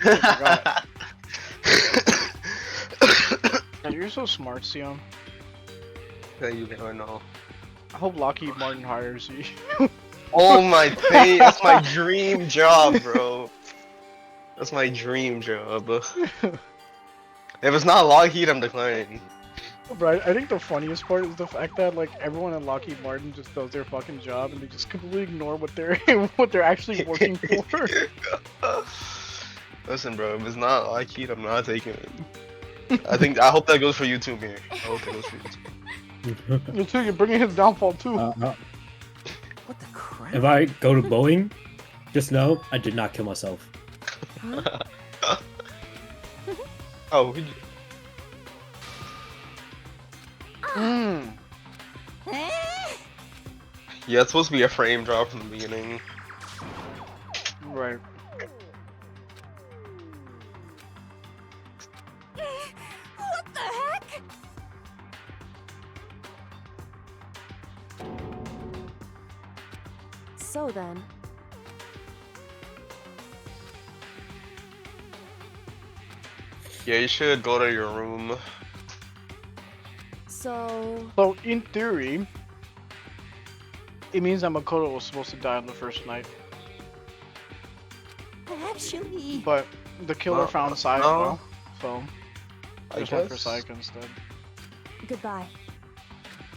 Oh my god. God, you're so smart, Sion. Yeah, you never know. I hope Lockheed Martin hires you. Oh my thing, that's my dream job, bro. That's my dream job. If it's not Lockheed, I'm declining. But I think the funniest part is the fact that like everyone at Lockheed Martin just does their fucking job and they just completely ignore what they're what they're actually working for. Listen, bro, if it's not Lockheed, I'm not taking it. I hope that goes for you too, Mir. I hope that goes for you too. You too, you're bringing his downfall too. What the crap? If I go to Boeing, just know I did not kill myself. Oh, Mm. yeah, it's supposed to be a frame drop from the beginning. Right. What the heck? So then, Yeah, you should go to your room. so So in theory, it means that Makoto was supposed to die on the first night, actually, but the killer No, found no. Sayaka, so I just went for guess. Sayaka instead. goodbye.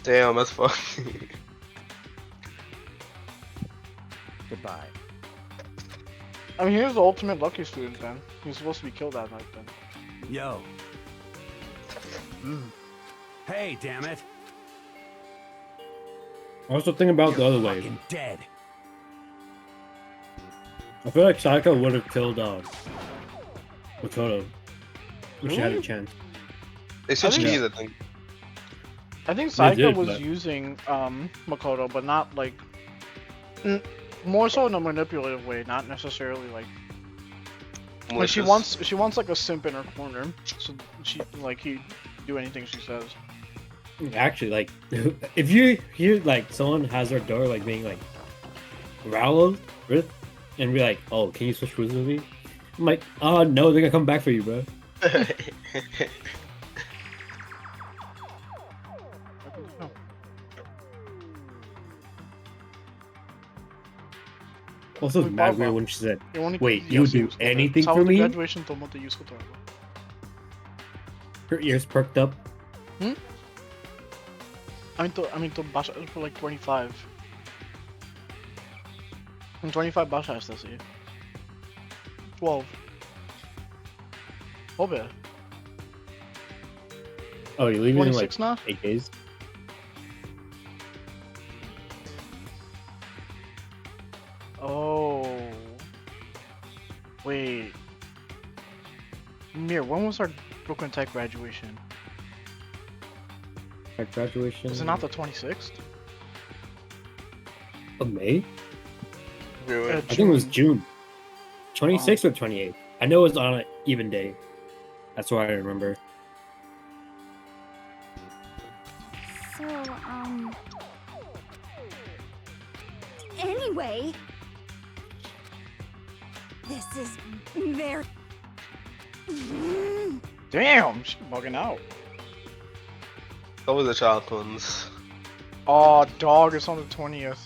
Damn, that's fucking. Goodbye. I mean, he was the ultimate lucky student then. He was supposed to be killed that night then. Yo. Hey, damn it. I was thinking about the other way. Fucking dead. I feel like Sayaka would have killed Makoto if she had a Really? chance. They switched think- keys, I think. I think They Sayaka did, was but- using Makoto, but not like more so in a manipulative way, not necessarily like she Malicious. wants like a simp in her corner, so she like he do anything she says. Actually, like, if you hear like someone has their door like being like growled with, and be like, "Oh, can you switch rooms with me?" I'm like, "Oh no, they're gonna come back for you, bro." Also, it's Wait, mad Papa. weird when she said, You only- "Wait, yes, you would do used to anything that. for me?" Graduation tomo te used to that. Her ears perked up. I mean to basha for like 25. And 25 basha has to see. 12. Obe. Oh, you're leaving in like 26 now? 8 days. Oh. Wait. Mir, when was our Brooklyn Tech graduation? At graduation. Was it not the 26th? of May? Really? I think it was June. 26th or 28th. I know it was on an even day. That's what I remember. So, anyway, this is very. Damn, she's bugging out. That was the child twins. Oh, dog, it's on the 20th.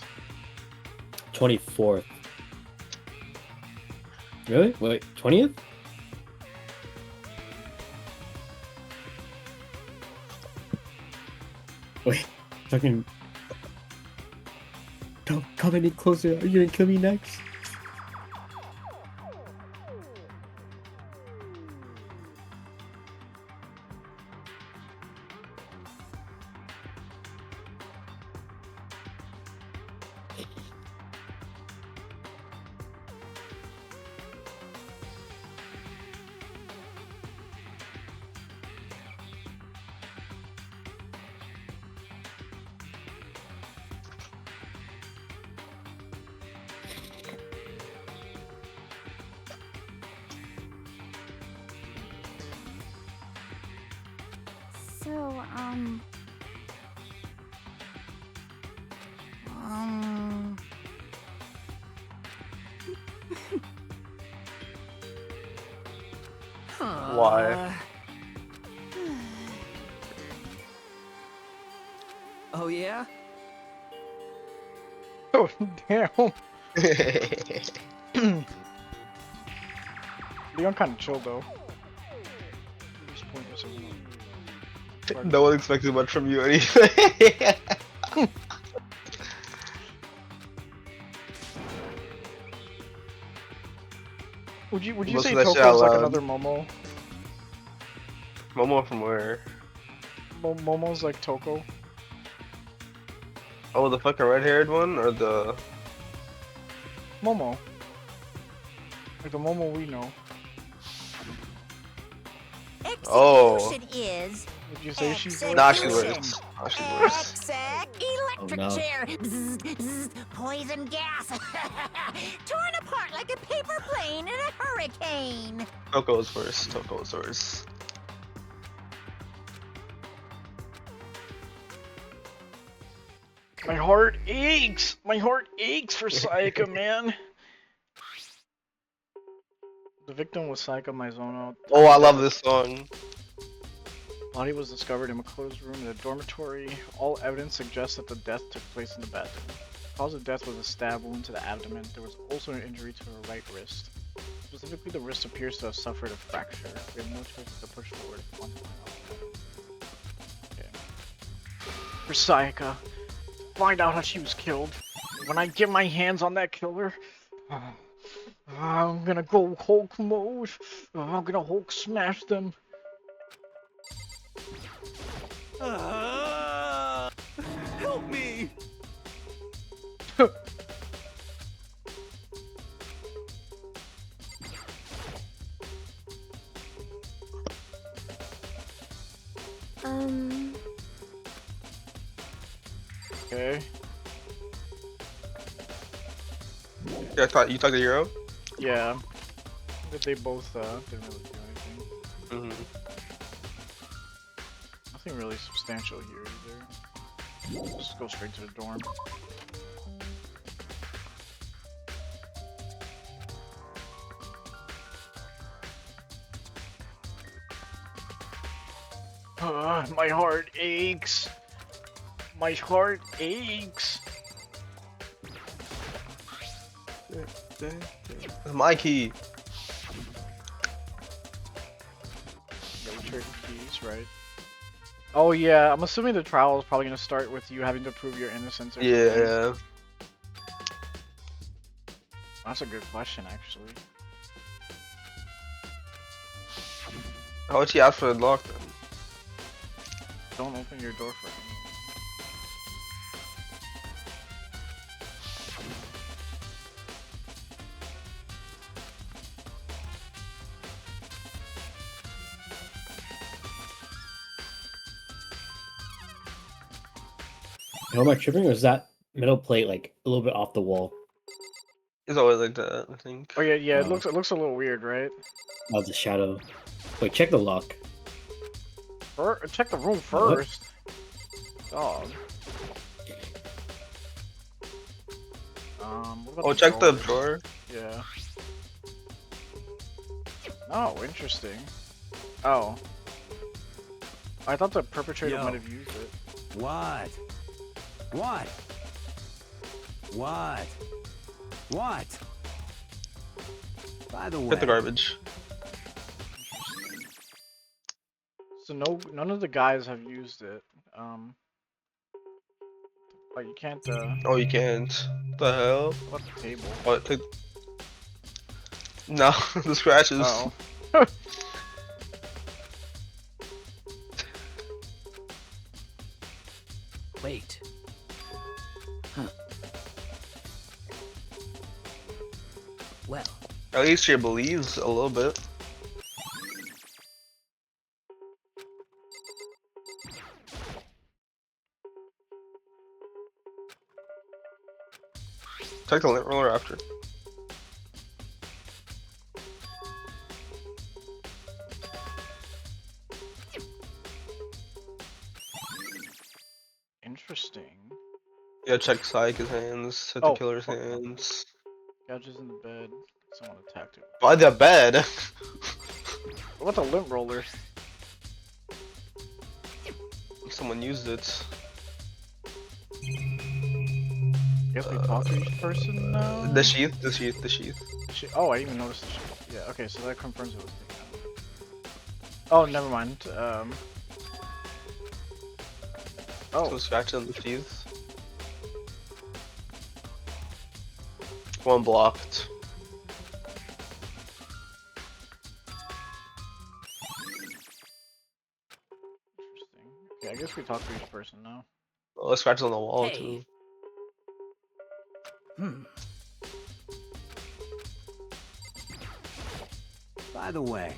24th. Really? Wait, 20th? Wait, fucking. Don't come any closer. Are you gonna kill me next? So, Why? Oh yeah? Oh damn. Leon kind of chill though. Just pointless as well. No one expected much from you anyway. Would you Most say of that shit Toko's out like loud. another Momo? Momo from where? Momo's like Toko. Oh, the fucking red-haired one, or the? Momo. Like the Momo we know. Oh. Execution is Would you say she's like? Nah, she's Execution. worse. Nah, she's worse. Electric Oh, no. chair. Bzz, bzz, poison gas. Torn apart like a paper plane in a hurricane. Toko is worse. Toko is worse. My heart aches! My heart aches for Sayaka, man! The victim was Sayaka Mizono. Oh, I love this song. Body was discovered in Makoto's room in a dormitory. All evidence suggests that the death took place in the bathroom. The cause of death was a stab wound to the abdomen. There was also an injury to her right wrist. Specifically, the wrist appears to have suffered a fracture. We have no choice but to push forward. Okay. For Sayaka, find out how she was killed. When I get my hands on that killer, I'm gonna go Hulk mode. I'm gonna Hulk smash them. Help me! Okay. Yeah, I thought you talked to Hero. Yeah. But they both didn't really do anything. Mm-hmm. Nothing really substantial here either. Just go straight to the dorm. My heart aches. My heart aches. It's my key. Yeah, we traded keys, right? Oh yeah, I'm assuming the trial is probably gonna start with you having to prove your innocence or something. Yeah. That's a good question, actually. How would she ask for the lock then? Don't open your door for anyone. Am I tripping, or is that metal plate like a little bit off the wall? It's always like that, I think. Oh yeah, yeah. It Oh. looks a little weird, right? Oh, the shadow. Wait, check the lock. Check the room first. Dog. What about Oh, check the drawer? drawer. Yeah. Oh, interesting. Oh. I thought the perpetrator Yo. might have used it. What? What? What? What? By the way, Hit the garbage. So none of the guys have used it. Like you can't. Oh, you can't. The hell? What about the table? Oh, it took. No, the scratches. Oh. Wait. Huh. Well, At least she believes a little bit. Check the lint roller after. Interesting. Yeah, check Saika's hands, check Oh, the killer's fuck. hands. Gadget's in the bed. Someone attacked him. By the bed! What the lint roller? Someone used it. Guess we talk to each person now. The sheath. Oh, I didn't even noticed the sheath. Yeah. Okay, so that confirms it was taken out. Oh, never mind. So Oh, scratch on the sheath. One blocked. interesting. Okay, I guess we talk to each person now. Oh, scratch on the wall Hey. too. By the way,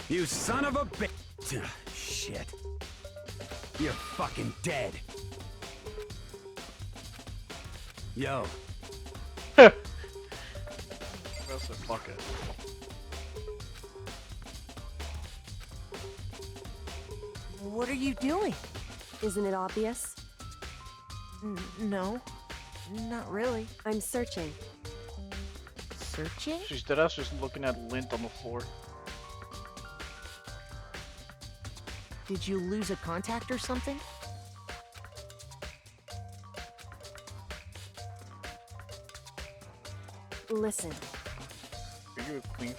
you son of a bitch! Shit. You're fucking dead. Yo, That's a fuck it. What are you doing? Isn't it obvious? No, not really. I'm searching. Searching? She's dead ass just looking at lint on the floor. Did you lose a contact or something? Listen, Are you a queen?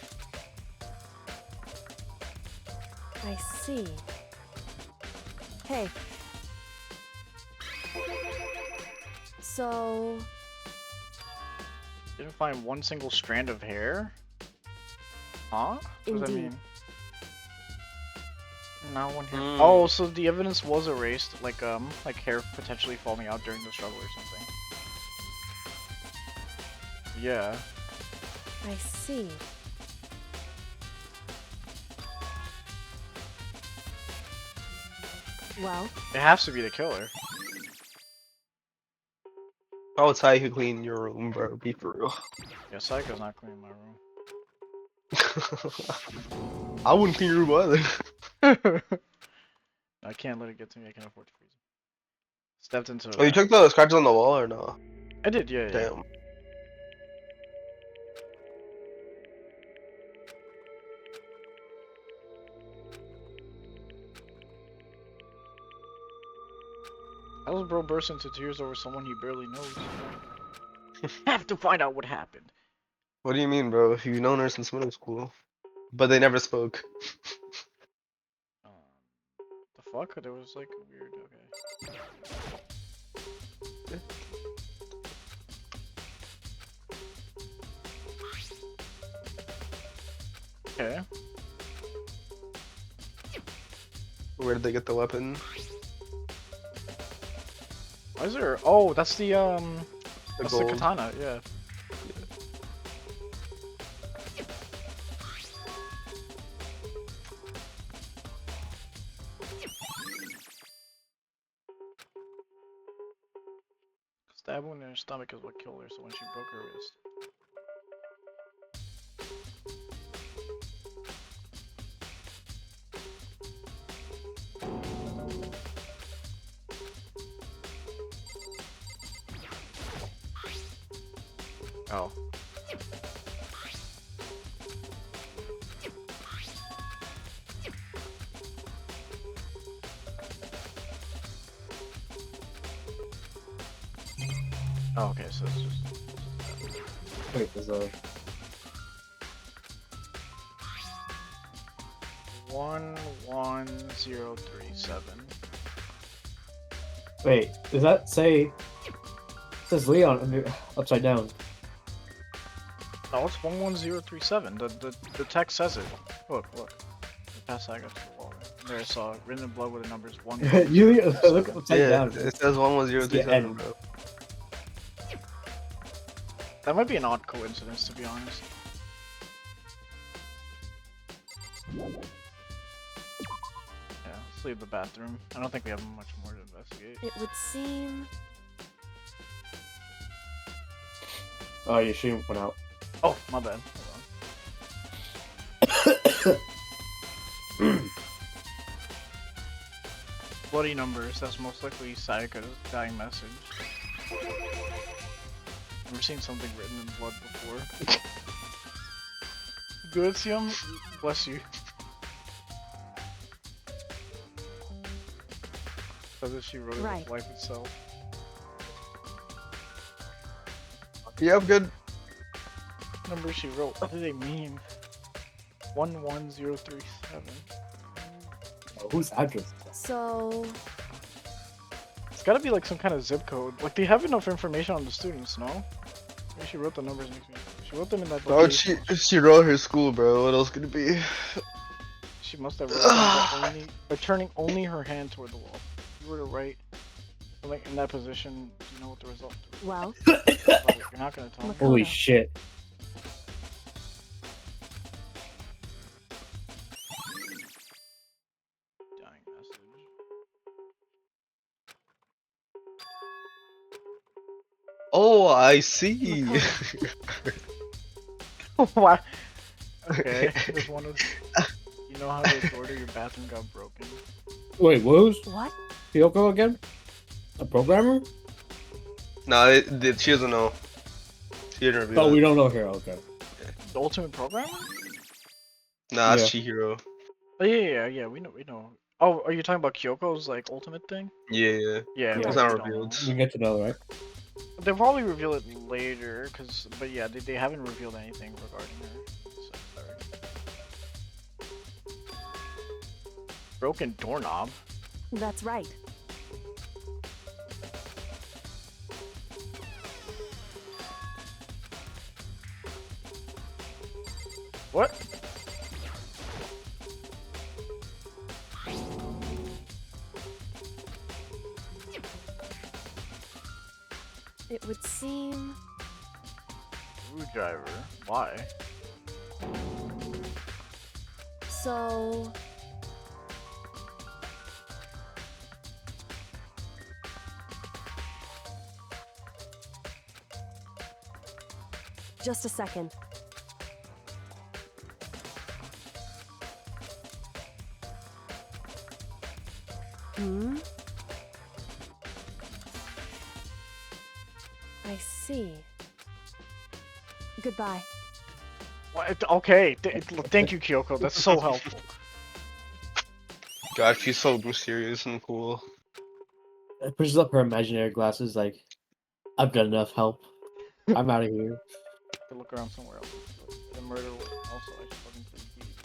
I see. Hey. So, Didn't find one single strand of hair? Huh? What does that Indeed. mean? Not one hair. Hmm. Oh, so the evidence was erased, like hair potentially falling out during the struggle or something. Yeah. I see. Well, It has to be the killer. Oh, it's how you clean your room, bro. Be for real. Yeah, Psycho's not cleaning my I wouldn't clean your room either. room. I can't let it get to me, I can't afford to freeze. Stepped into Oh, you it. took the scratches on the wall or no? I did, yeah, yeah. Damn. How does bro burst into tears over someone he barely knows? Have to find out what happened. What do you mean, bro? You've known her since middle school, but they never spoke. Um, the fuck? There was like a weird. Okay. Okay. Where did they get the weapon? Why is there? Oh, that's the The that's gold. the katana. Yeah. Stab wound in her stomach is what killed her. So when she broke her wrist. Oh. Oh, okay, so it's just. Wait, there's a 11037. wait. Does that say? It says Leon upside down. No, it's 11037. The text says it. Look. Pass that guy to the wall. There I saw it. Written in blood with the numbers 1. You look upside Yeah, down. it says 11037, Yeah, bro. That might be an odd coincidence, to be honest. Yeah, let's leave the bathroom. I don't think we have much more to investigate. it would seem. Oh, your stream went out. Oh, my bad. Hold on. Bloody numbers. That's most likely Sayaka's dying message. Never seen something written in blood before. Good, Siam? Bless you. Says that she wrote it Right. with life itself. Yeah, I'm good. Number she wrote. What do they mean? 11037. Oh, whose address? is that? So, It's gotta be like some kind of zip code. Like they have enough information on the students, no? Maybe she wrote the numbers next to me. She wrote them in that Oh, location. she wrote her school, bro. What else could it be? She must have wrote them by turning only her hand toward the wall. If you were to write like in that position, do you know what the result is? well, You're not gonna tell me. Holy Makoto. shit. Dying message. Oh, I see. Why? Okay, just wanted. You know how the door to your bathroom got broken? Wait, what was what? Kyoko again? A programmer? Nah, she doesn't know. She didn't reveal Oh, we it. don't know her. Okay. The ultimate programmer? Nah, it's Yeah. Chihiro. Oh yeah. We know. Oh, are you talking about Kyoko's like ultimate thing? Yeah. Yeah, Yeah. we It's don't not know. revealed. We get to know, right? They'll probably reveal it later, but yeah, they haven't revealed anything regarding her. So, sorry. Broken doorknob? That's right. What? It would seem. Screwdriver. Why? So, just a second. Hmm? I see. Goodbye. What? Okay. Thank you, Kyoko. That's so helpful. God, she's so mysterious and cool. It pushes up her imaginary glasses like, I've got enough help. I'm out of here. To look around somewhere else. The murder. Also, I should fucking plead guilty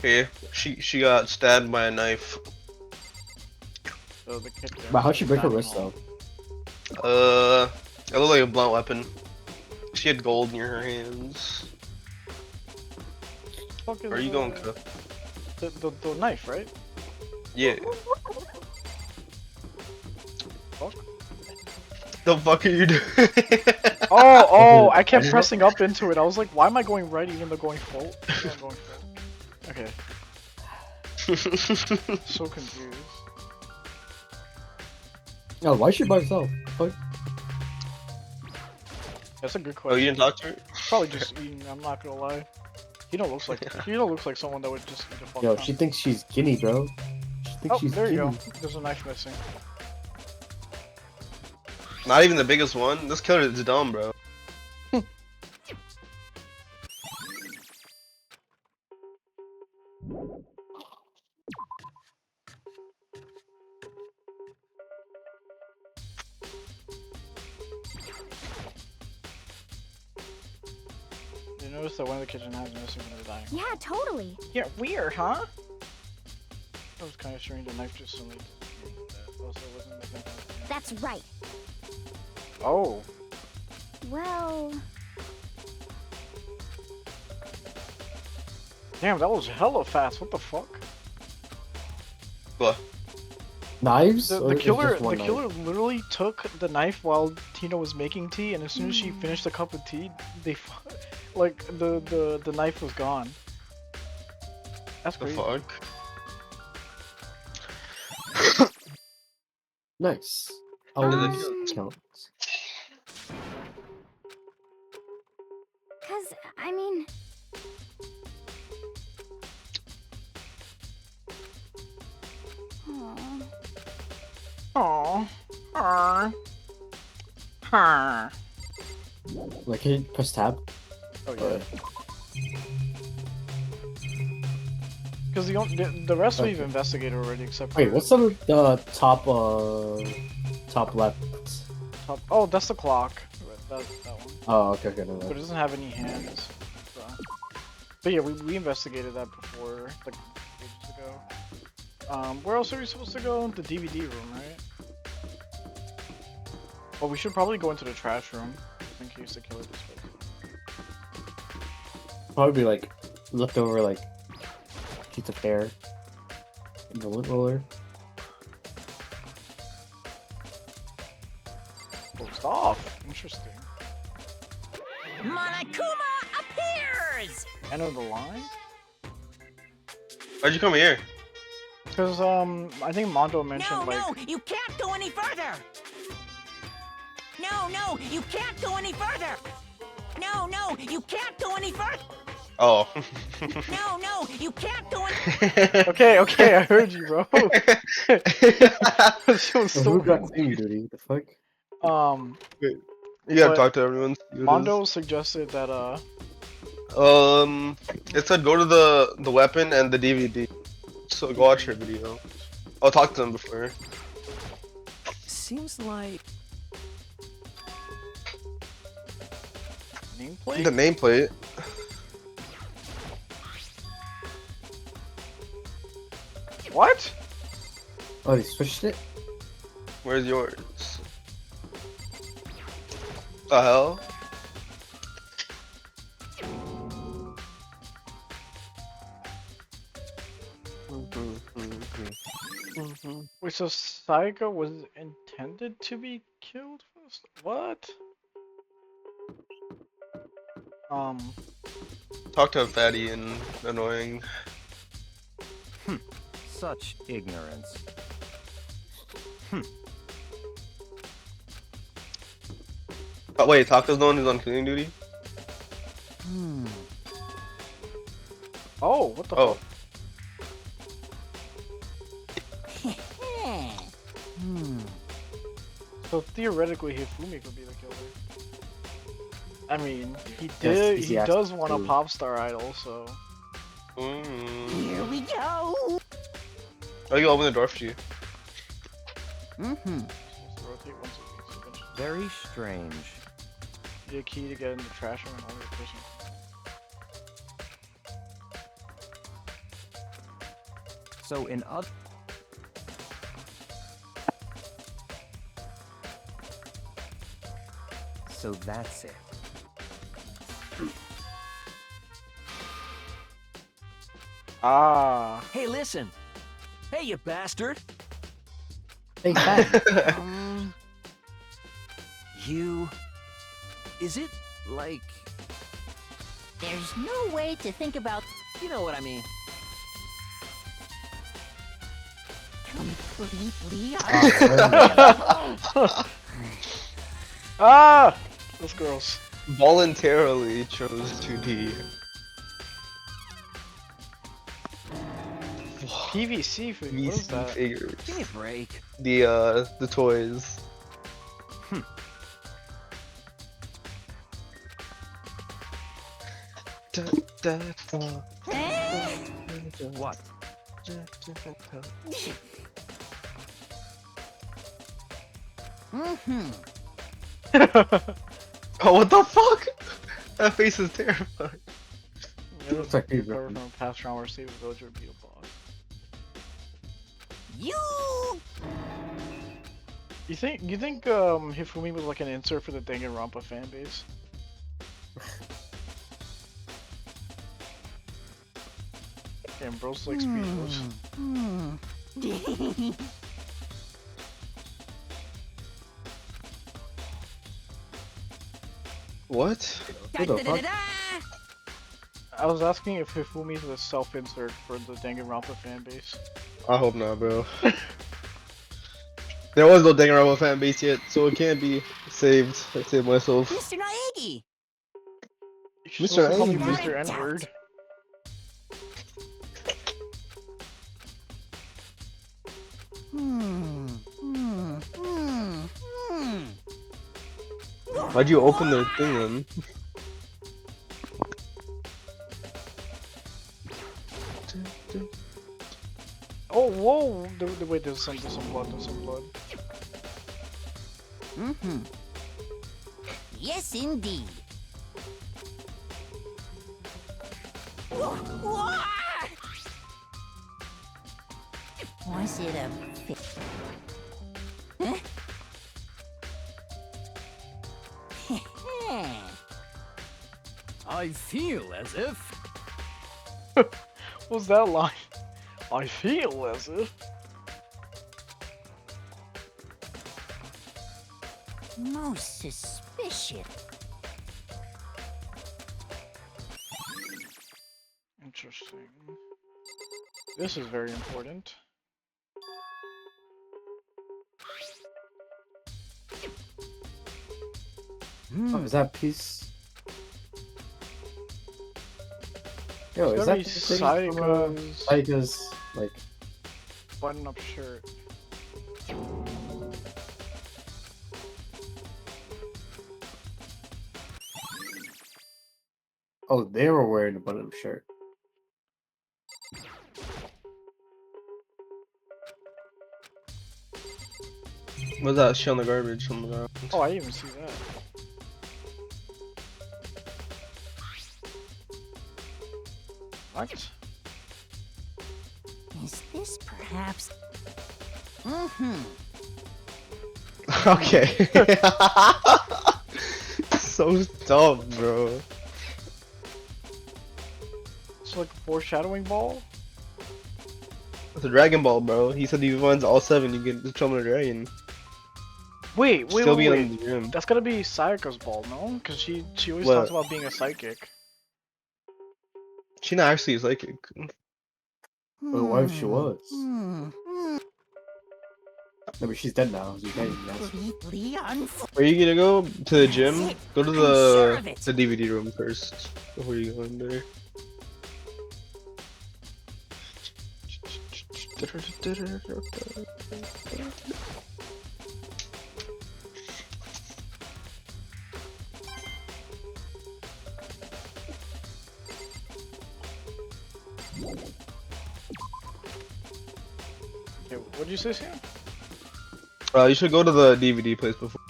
to Okay, she got stabbed by a knife. So the kid. But how'd she break her wrist though? It looked like a blunt weapon. She had gold near her hands. Where are you going, Cuh? The knife, right? Yeah. Fuck. The fuck are you doing? Oh! I kept pressing up into it. I was like, why am I going right even though going full? I'm going full. Okay. So confused. Oh, why is she by herself? Fuck. That's a good Oh, you question. didn't talk to her? Probably just eating. I'm not gonna lie. Hino looks like someone that would just eat a fuck Yo, ton. she thinks she's skinny, bro. She thinks Oh, she's there you skinny. go. There's a knife missing. Not even the biggest one. This killer is dumb, bro. You notice that one of the kitchen knives missing when they're dying. Yeah, totally. Yeah, weird, huh? That was kind of strange. The knife just suddenly disappeared. Also, wasn't missing. That's right. Oh. Well, Damn, that was hella fast. What the fuck? What? Knives? The Or is it killer, just one the knife? killer literally took the knife while Tina was making tea, and as soon as she finished the cup of tea, like the knife was gone. That's The crazy. fuck? Nice. did they Always do? counts. cause I mean, Aww. Like, can you press tab? Oh yeah. Because the rest we've Okay. investigated already, except for Wait, what's the top left? top. Oh, that's the clock. That one. Oh, okay, no, But it doesn't have any hands. So. But yeah, we investigated that before, like ages ago. Where else are we supposed to go? The DVD room, right? Well, we should probably go into the trash room, just in case the killer displays. Probably be like leftover like piece of hair in the lint roller. Closed off. Interesting. Monokuma appears! End of the line? Why'd you come here? Because, I think Mondo mentioned, No, like... no, you can't go any further! No, no, you can't go any further! No, no, you can't go any further! Oh. No, no, you can't go any Okay, okay, I heard you, bro. That was so Who got rude. team duty? The fuck? You gotta But talk to everyone. see who it Mondo suggested that, is. It said go to the weapon and the DVD. So go watch your video. I'll talk to them before. Seems like nameplate? The nameplate. What? Oh, they switched it? Where's yours? The hell? Wait, so Saiga was intended to be killed first? What? Talk to a fatty and annoying. such ignorance. Oh, wait, Taco's the one who's on cleaning duty? Oh, what the Oh. fuck? So theoretically, Hifumi could be the killer. I mean, he easy access does want a to- pop star idol, so... Here we go! I can open the door for you. Mm-hmm. Just rotate once a week, so eventually Very strange. get a key to get in the trash room and only a person. So in other... So that's it. Ah. Hey, listen. Hey, you bastard. Hey, fat. You... Is it, like... There's no way to think about You know what I mean. completely Ah! Those girls. Voluntarily chose 2D. PVC food, what is VC that? figures. Give me a break. The toys. What? Oh, what the fuck? That face is terrifying. It looks It's like like you Peter cover Griffin. from a past round where Steve Villager beat a boss. You You think Hifumi was like an insert for the Danganronpa fan base? Damn, bro's like speechless. What? Who the fuck? Da-da-da-da-da. I was asking if Hifumi is a self-insert for the Danganronpa fan base. I hope not, bro. There was no Danganronpa fan base yet, so it can't be saved. I saved myself. Mr. Naegi! You're Mr. supposed to call me Angry. Mr. N-word. Why'd you open the thing then? Oh, whoa! Wait, there's some blood. There's some blood. Mm-hmm. Yes, indeed. Wha- Was it a Huh? I feel as if. What was that line? I feel as if. Most suspicious. Interesting. This is very important. Oh, is that piece? Yo, It's is very that the thing from Saika's Saika's, like, button-up shirt. oh, they were wearing a button-up shirt. What's that shit on the garbage on the ground? Oh, I didn't even see that. What? Is this perhaps? Mm-hmm. Okay. So dumb, bro. It's like a foreshadowing ball? It's a Dragon Ball, bro. He said he runs all 7, you get the Children of the Dragon. Wait, Still be wait. on the gym. That's gotta be Sayaka's ball, no? Because she always What? talks about being a psychic. She not actually a psychic. Well, what if she was? Hmm. No, but she's dead now. So you can't even ask. Completely unfortunate. Where are you gonna go? To the gym? That's it. Go to I'm sure of it. the DVD room first before you go in there. Okay, what did you say, Sam? You should go to the DVD place before.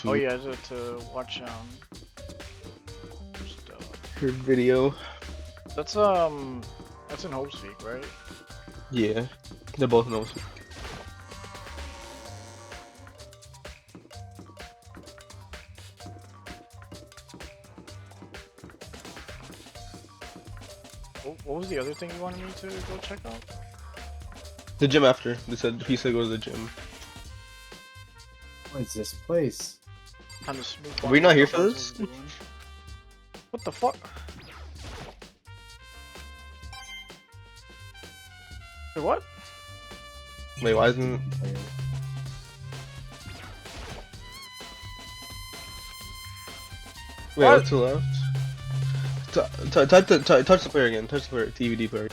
Oh yeah, to watch stuff. Her video. That's in Hopespeak, right? Yeah, they're both in those. What was the other thing you wanted me to go check out? The gym after. He said go to the gym. What is this place? Kind of smooth. Are we not here for what I this? was doing. What the fuck? Wait, what? Wait, why isn't? Wait, What? what's to the left? Touch the player again. Touch the player. DVD player.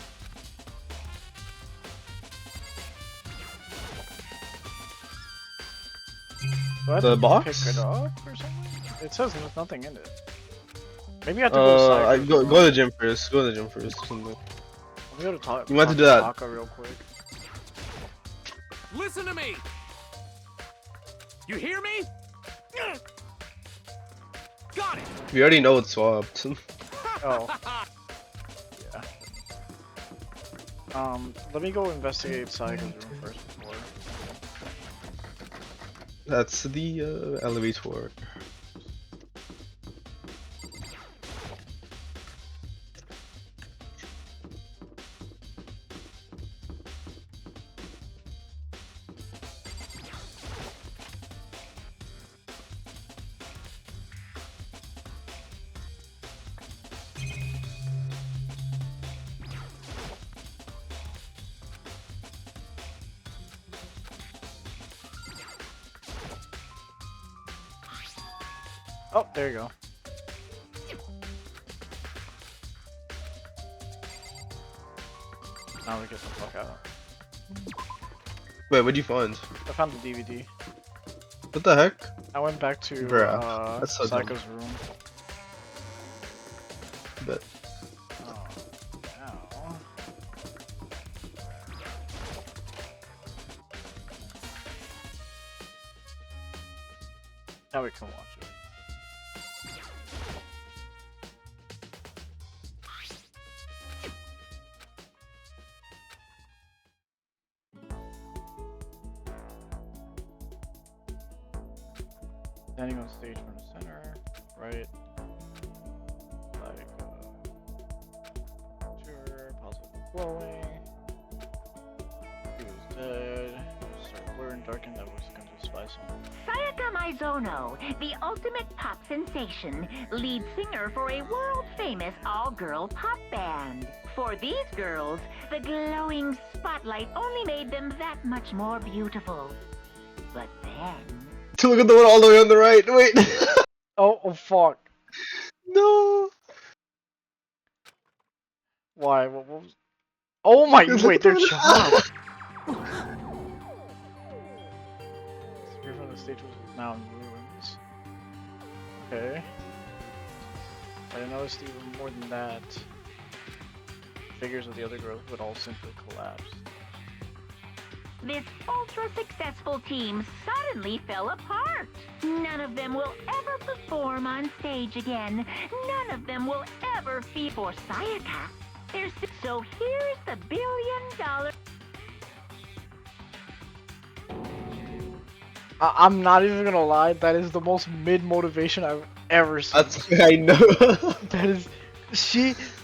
Do I have The to box? pick it up or something? It says there's nothing in it. Maybe I have to go to Cypher's Go room. to the gym first. Go to the gym first. Or something. Let me go to talk. You might have to talk do that. Taka real quick. Listen to me! You hear me? Got it! We already know it's swapped. Oh. Yeah. Let me go investigate Saiga's room first before. That's the elevator. Oh, there you go. Now we get the fuck out. Wait, what'd you find? I found the DVD. What the heck? I went back to Bruh, that's so dumb. Psycho's room. But Oh, now. Now we can watch it. Standing on stage from the center, right? Like, sure, positive glowing. He was dead. Started blurring, darkened, that was going to spy someone. Sayaka Maizono, the ultimate pop sensation, lead singer for a world-famous all-girl pop band. For these girls, the glowing spotlight only made them that much more beautiful. But then... look at the one all the way on the right. Wait. Oh fuck. No. Why? What was... Oh my, wait, they're child. Spirit from the stage was now in ruins. Okay. I noticed even more than that. Figures of the other girls would all simply collapse. This ultra-successful team suddenly fell apart. None of them will ever perform on stage again. None of them will ever be for Sayaka. So here's the $1 billion... I'm not even gonna lie, that is the most mid motivation I've ever seen. That's I know. That is...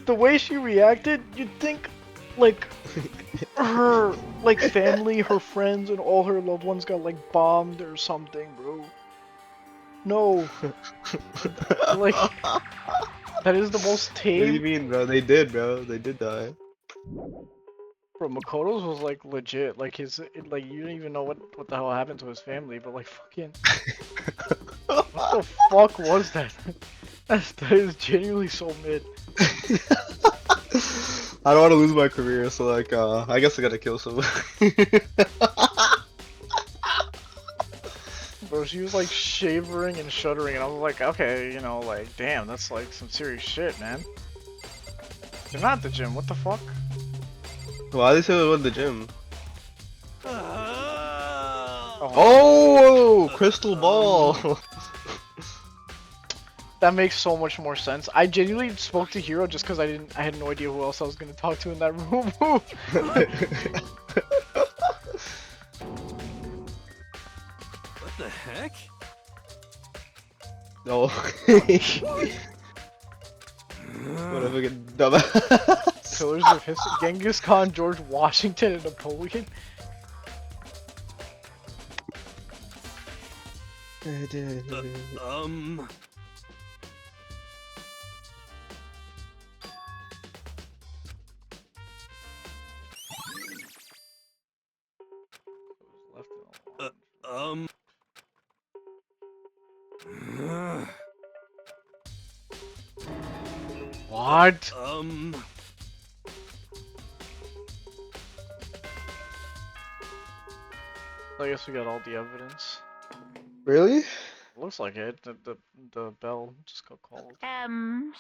the way she reacted, you'd think, like, her, like, family, her friends, and all her loved ones got, like, bombed or something, bro. No. Like, that is the most What do you tame... mean, bro? They did, bro. They did die. Bro, Makoto's was, like, legit. Like, like, you don't even know what the hell happened to his family, but, like, fucking... What the fuck was that? That is genuinely so mid. I don't want to lose my career, so like, I guess I gotta kill someone. Bro, she was like shivering and shuddering, and I was like, okay, you know, like, damn, that's like some serious shit, man. You're not at the gym, what the fuck? Why did they say it was the gym? Oh, Oh, crystal ball. that makes so much more sense. I genuinely spoke to Hiro just because I had no idea who else I was gonna talk to in that room. What the heck? No. What a fucking dumbass. Pillars of History, Genghis Khan, George Washington, and Napoleon. Left it alone. What? I guess we got all the evidence. Really? Looks like it. The bell just got called. I'm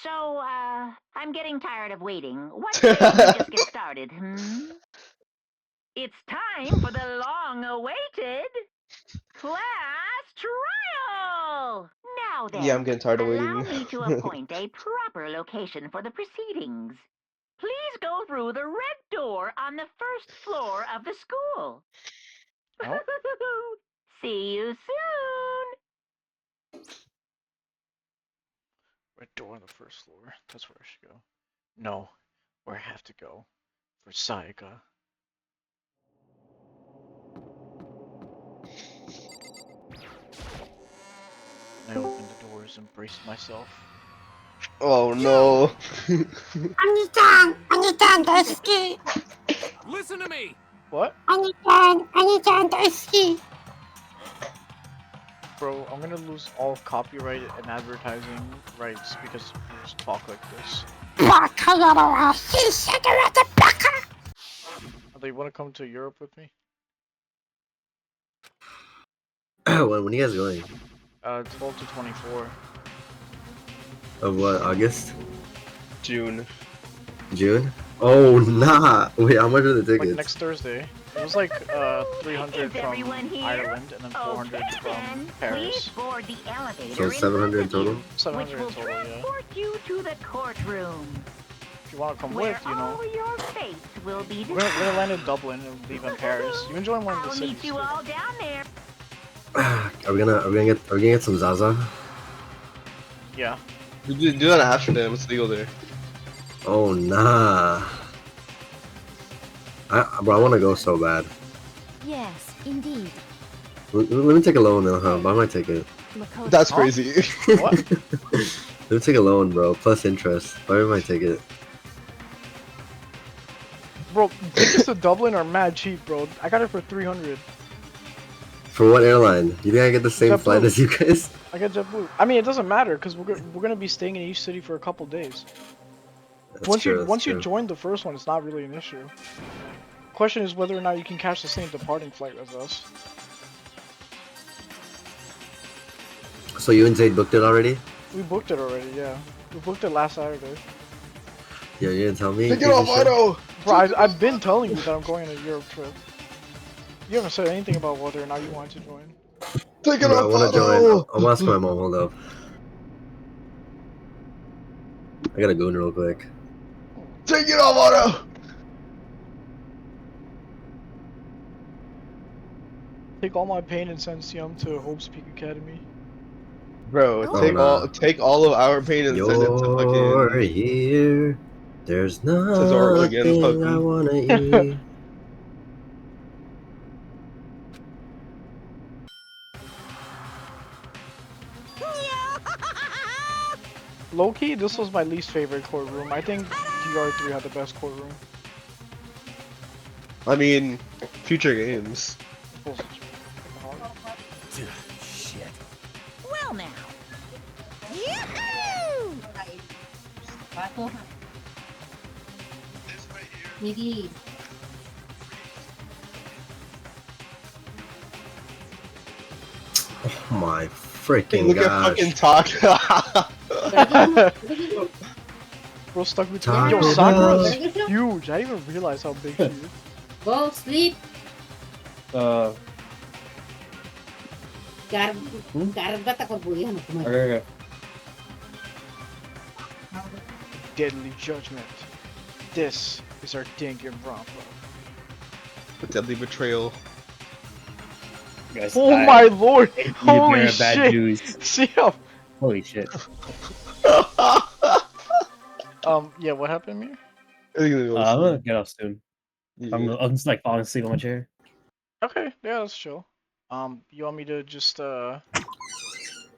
getting tired of waiting. What say we just get started, It's time for the long-awaited class trial! Now then, Yeah, I'm getting tired of allow waiting. me to appoint a proper location for the proceedings. Please go through the red door on the first floor of the school. Oh. See you soon! Red door on the first floor. That's where I should go. No, where I have to go. For Sayaka. I opened the doors and braced myself. Oh no. Anytime, Daisuke. Listen to me! What? Anytime, Daisuke. Bro, I'm gonna lose all copyright and advertising rights because you just talk like this. They wanna come to Europe with me? When are you guys going? 12 to 24. Of what? August? June. June? Oh, nah. Wait, how much are the Like tickets? next Thursday. It was like 300 Is from everyone here? Ireland and then 400 Okay, from then. Paris. Please board the elevator So in 700 front of total? you, 700 which will total, yeah. transport you to the courtroom, If you want to come where with, you know. all your fates will be We're gonna land in decided. Dublin and leave in Paris. You enjoy one of the I'll cities meet you too. all down there. Are we gonna get some Zaza? Yeah. Do that in Amsterdam. It's legal there. Oh, nah. Bro, I wanna go so bad. Yes, indeed. Let me take a loan then, huh? Buy my ticket. Makoto. That's Huh? crazy. What? Let me take a loan, bro. Plus interest. Buy me my ticket. Bro, tickets to Dublin are mad cheap, bro. I got it for 300. For what airline? You think I get the same flight JetBlue. as you guys? I got JetBlue. I mean, it doesn't matter because we're gonna be staying in each city for a couple days. That's Once true, that's you true. join the first one, it's not really an issue. Question is whether or not you can catch the same departing flight as us. So you and Zayd booked it already? We booked it already, yeah. We booked it last Saturday. Yeah, you didn't tell me? Take you it off, piece of shit? Otto! Bro, I've been telling you that I'm going on a Europe trip. You haven't said anything about whether or not you wanted to join. Take it Bro, I off, wanna join. Otto! I'm asking my mom, hold up. I gotta go in real quick. Take it off, Otto! Take all my pain and send Siam to Hope's Peak Academy. Bro, Oh, take all of our pain and send it to You're fucking here. There's Tesoro again. nothing I Fucking. wanna eat. Low-key, this was my least favorite courtroom. I think DR3 had the best courtroom. I mean, future games. Shit. Well now. Maybe. Oh my Hey, freaking look at gosh. fucking talk. Bro, stuck with Taco Yo, Sakura's Bell. huge. I didn't even realize how big she is. Go sleep. Cargata con buliano. Okay. Deadly judgment. This is our Danganronpa. The deadly betrayal. Guys, Oh my lord! you Holy bear bad shit! news. See how? Holy shit. Yeah, what happened, Mir? I'm gonna get off soon. Yeah. I'm just like falling asleep on my chair. Okay, yeah, that's chill. You want me to just I'm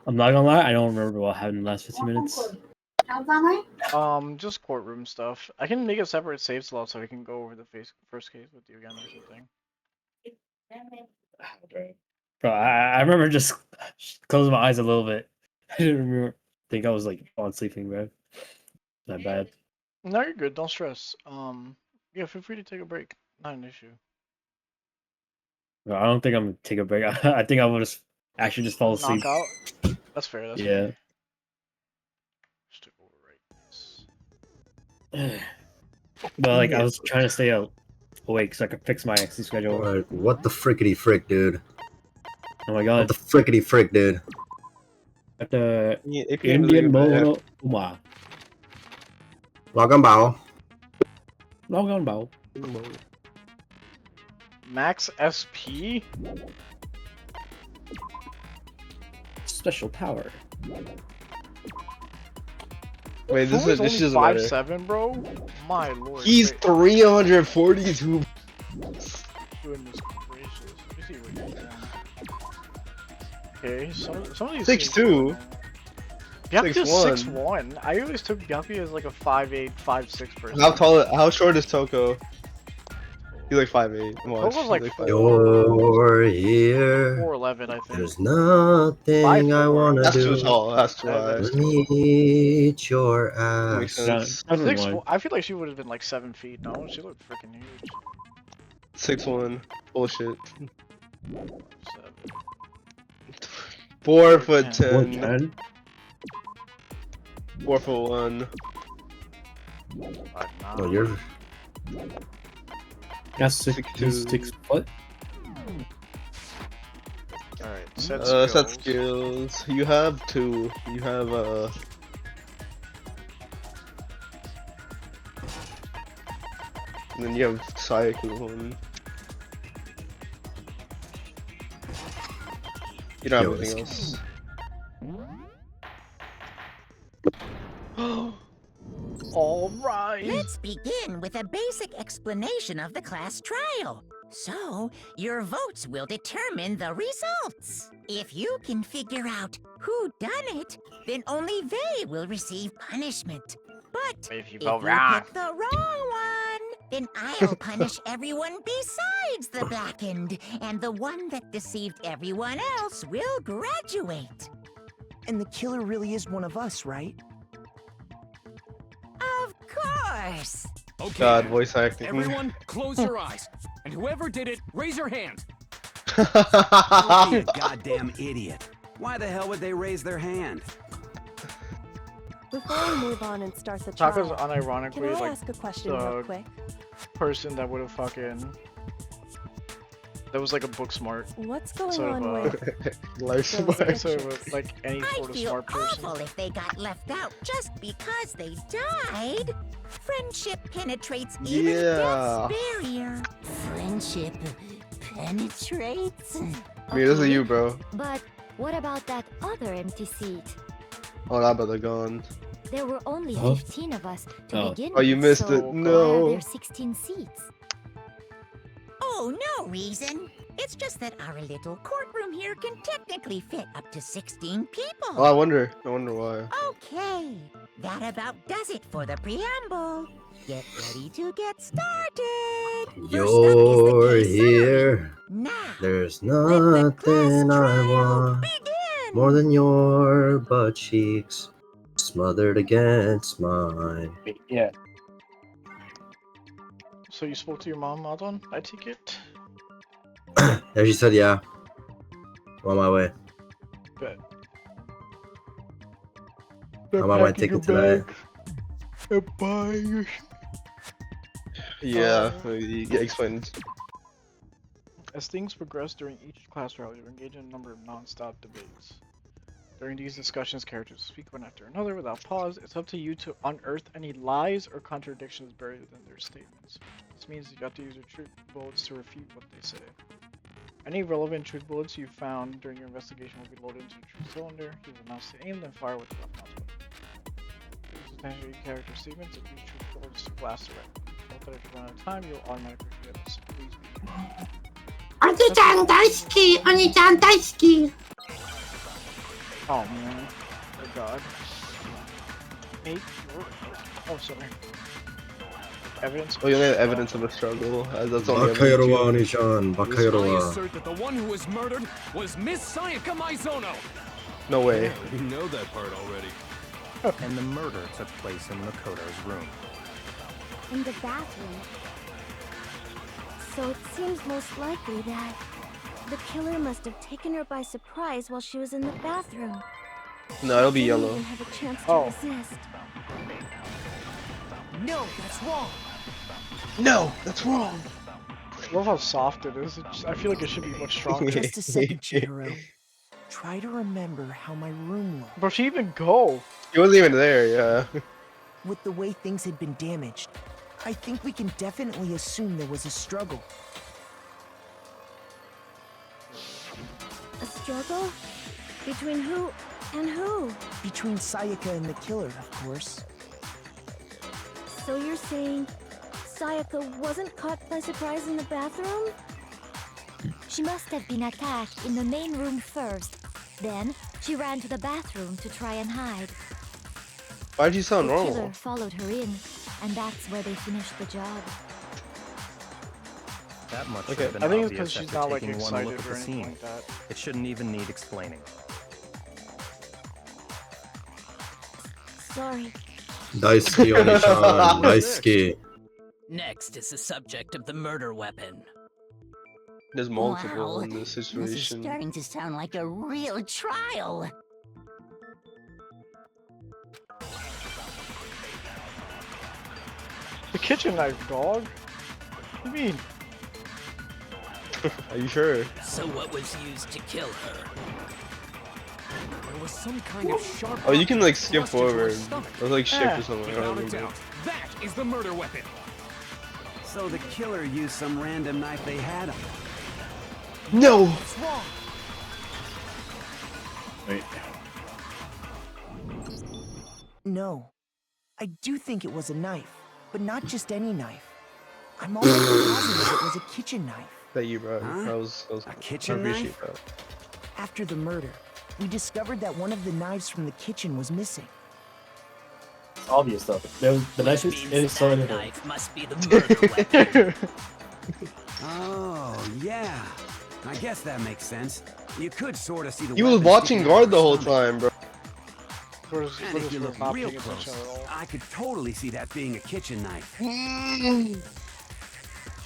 not gonna lie, I don't remember what happened in the last 15 minutes. just courtroom stuff. I can make a separate save slot so we can go over the first case with you again or something. Bro, I remember just closing my eyes a little bit. I didn't remember. Think I was like falling sleeping, bro. Not bad. No, you're good. Don't stress. Yeah, feel free to take a break. Not an issue. Bro, I don't think I'm gonna take a break. I think I will just actually just fall asleep. Knock out. That's fair. That's Yeah. fair. Just to overwrite this. But like I was trying to stay awake so I could fix my sleep schedule. Like, what the frickety frick, dude? Oh my What god. the frickety frick, dude? At the Yeah, if you're Indian really Mono Uma. Welcome, Bao. Logon Bao. Max SP. Special power. Wait, this Who is this only doesn't matter. 5'7", bro? My lord. He's Wait, 342. goodness gracious. Let me see what he's doing. Okay, some of these. 6'2". Byakuya's 6'1". 6'1". I always took Byakuya as like a 5'8", 5'6" person. How short is Toko? He's like 5'8". Watch. Toko's like He's 4', You're here. 4'11", I think. There's nothing I 5'4". wanna That's too do. tall. That's too high. That's Let me eat your Makes ass. sense. 6'1". I feel like she would have been like 7 feet. No, she looked freaking huge. 6'1". Bullshit. 7. 4'10". 110? 4'1". Oh, you're. That's six, 6'2". he's 6 foot. Alright, set skills. Set skills. You have two. You have and then you have Cyclone. You don't Yo, have anything else. Alright. Let's begin with a basic explanation of the class trial. So, your votes will determine the results. If you can figure out who done it, then only they will receive punishment. But If you if vote you wrong. pick the wrong one, then I'll punish everyone besides the blackened, and the one that deceived everyone else will graduate. And the killer really is one of us, right? Of course. Okay. God, voice acting. Everyone, close your eyes. And whoever did it, raise your hand. Don't be a goddamn idiot. Why the hell would they raise their hand? Before we move on and start the Taco's trial, can unironically I like ask a question the real quick? person that would have fucking. That was like a book smart. What's going Sort of, on with Life those smart. Sort pictures? of like any I sort of feel smart person. awful if they got left out just because they died. Friendship penetrates even Yeah. death's barrier. Friendship penetrates? I mean, this is you, bro. But what about that other empty seat? Oh, that brother gone. There were only Huh? 15 of us to Oh. begin Oh, you with, missed so it. why are No. there 16 seats? Oh, no reason. It's just that our little courtroom here can technically fit up to 16 people. Oh, I wonder why. Okay, that about does it for the preamble. Get ready to get started. First up is You're the case here. Now, There's let the class nothing I trial want begin. more than your butt cheeks smothered against mine. Yeah. So you spoke to your mom, Adon? I take it. Yeah, she said, yeah. I'm on my way. Bet. I'm on my ticket today. Bye. Yeah, you get explained. As things progress during each class trial, you engage in a number of non-stop debates. During these discussions, characters speak one after another without pause. It's up to you to unearth any lies or contradictions buried within their statements. This means you have to use your truth bullets to refute what they say. Any relevant truth bullets you found during your investigation will be loaded into your truth cylinder. You will announce the aim, then fire with the mouse button. Use potential character statements and use truth bullets to blast the right. Note that if you run out of time, you'll automatically forget this. Please be careful. Oni-chan daisuki! Oni-chan daisuki! Oh man. Oh god. Make sure. Oh, sorry. Evidence. Oh, you only have evidence of a struggle. That's only Bakayoru wa evidence. Oni-chan, I Bakayoru wa. assert that the one who was murdered was Miss Sayaka Maizono. No way. You know that part already. And the murder took place in Makoto's room. In the bathroom. So it seems most likely that the killer must have taken her by surprise while she was in the bathroom. No, it'll be Didn't yellow. even have a chance to Oh. resist. No, that's wrong. No, that's wrong. I love how soft it is. I feel like it should be much stronger. Just a second, Chihiro. Try to remember how my room looked. Bro, she even go. He wasn't even there, yeah. With the way things had been damaged, I think we can definitely assume there was a struggle. A struggle? Between who and who? Between Sayaka and the killer, of course. So you're saying Sayaka wasn't caught by surprise in the bathroom? She must have been attacked in the main room first. Then she ran to the bathroom to try and hide. Why'd you sound The normal? killer followed her in, and that's where they finished the job. That much Okay, should have been I think it's obvious because she's after not like taking one excited look at or the anything scene. like that. It shouldn't even need explaining. Sorry. Daisuke Oni-chan, Daisuke. Next is the subject of the murder weapon. There's multiple Wow, in this this is situation. starting to sound like a real trial. The kitchen knife, dog. What do you mean? Are you sure? So what was used to kill her? There was some kind of sharp. Oh, you can like skip thrust into her forward. stomach. Or like shift Yeah. or something. I Without don't a remember. doubt, that is the murder weapon. So the killer used some random knife they had on. No! What's wrong? Wait. No. I do think it was a knife, but not just any knife. I'm almost positive it was a kitchen knife. That you, bro. Huh? That was A kitchen I appreciate knife? that. After the murder, we discovered that one of the knives from the kitchen was missing. It's obvious though. The knife is so in there. Must be the murder weapon. Oh, yeah. I guess that makes sense. You could sort of see the He was weapon watching sticking out guard of the her whole stomach. time, bro. We're just, And we're if just you look not real paying close, attention at all. I could totally see that being a kitchen knife.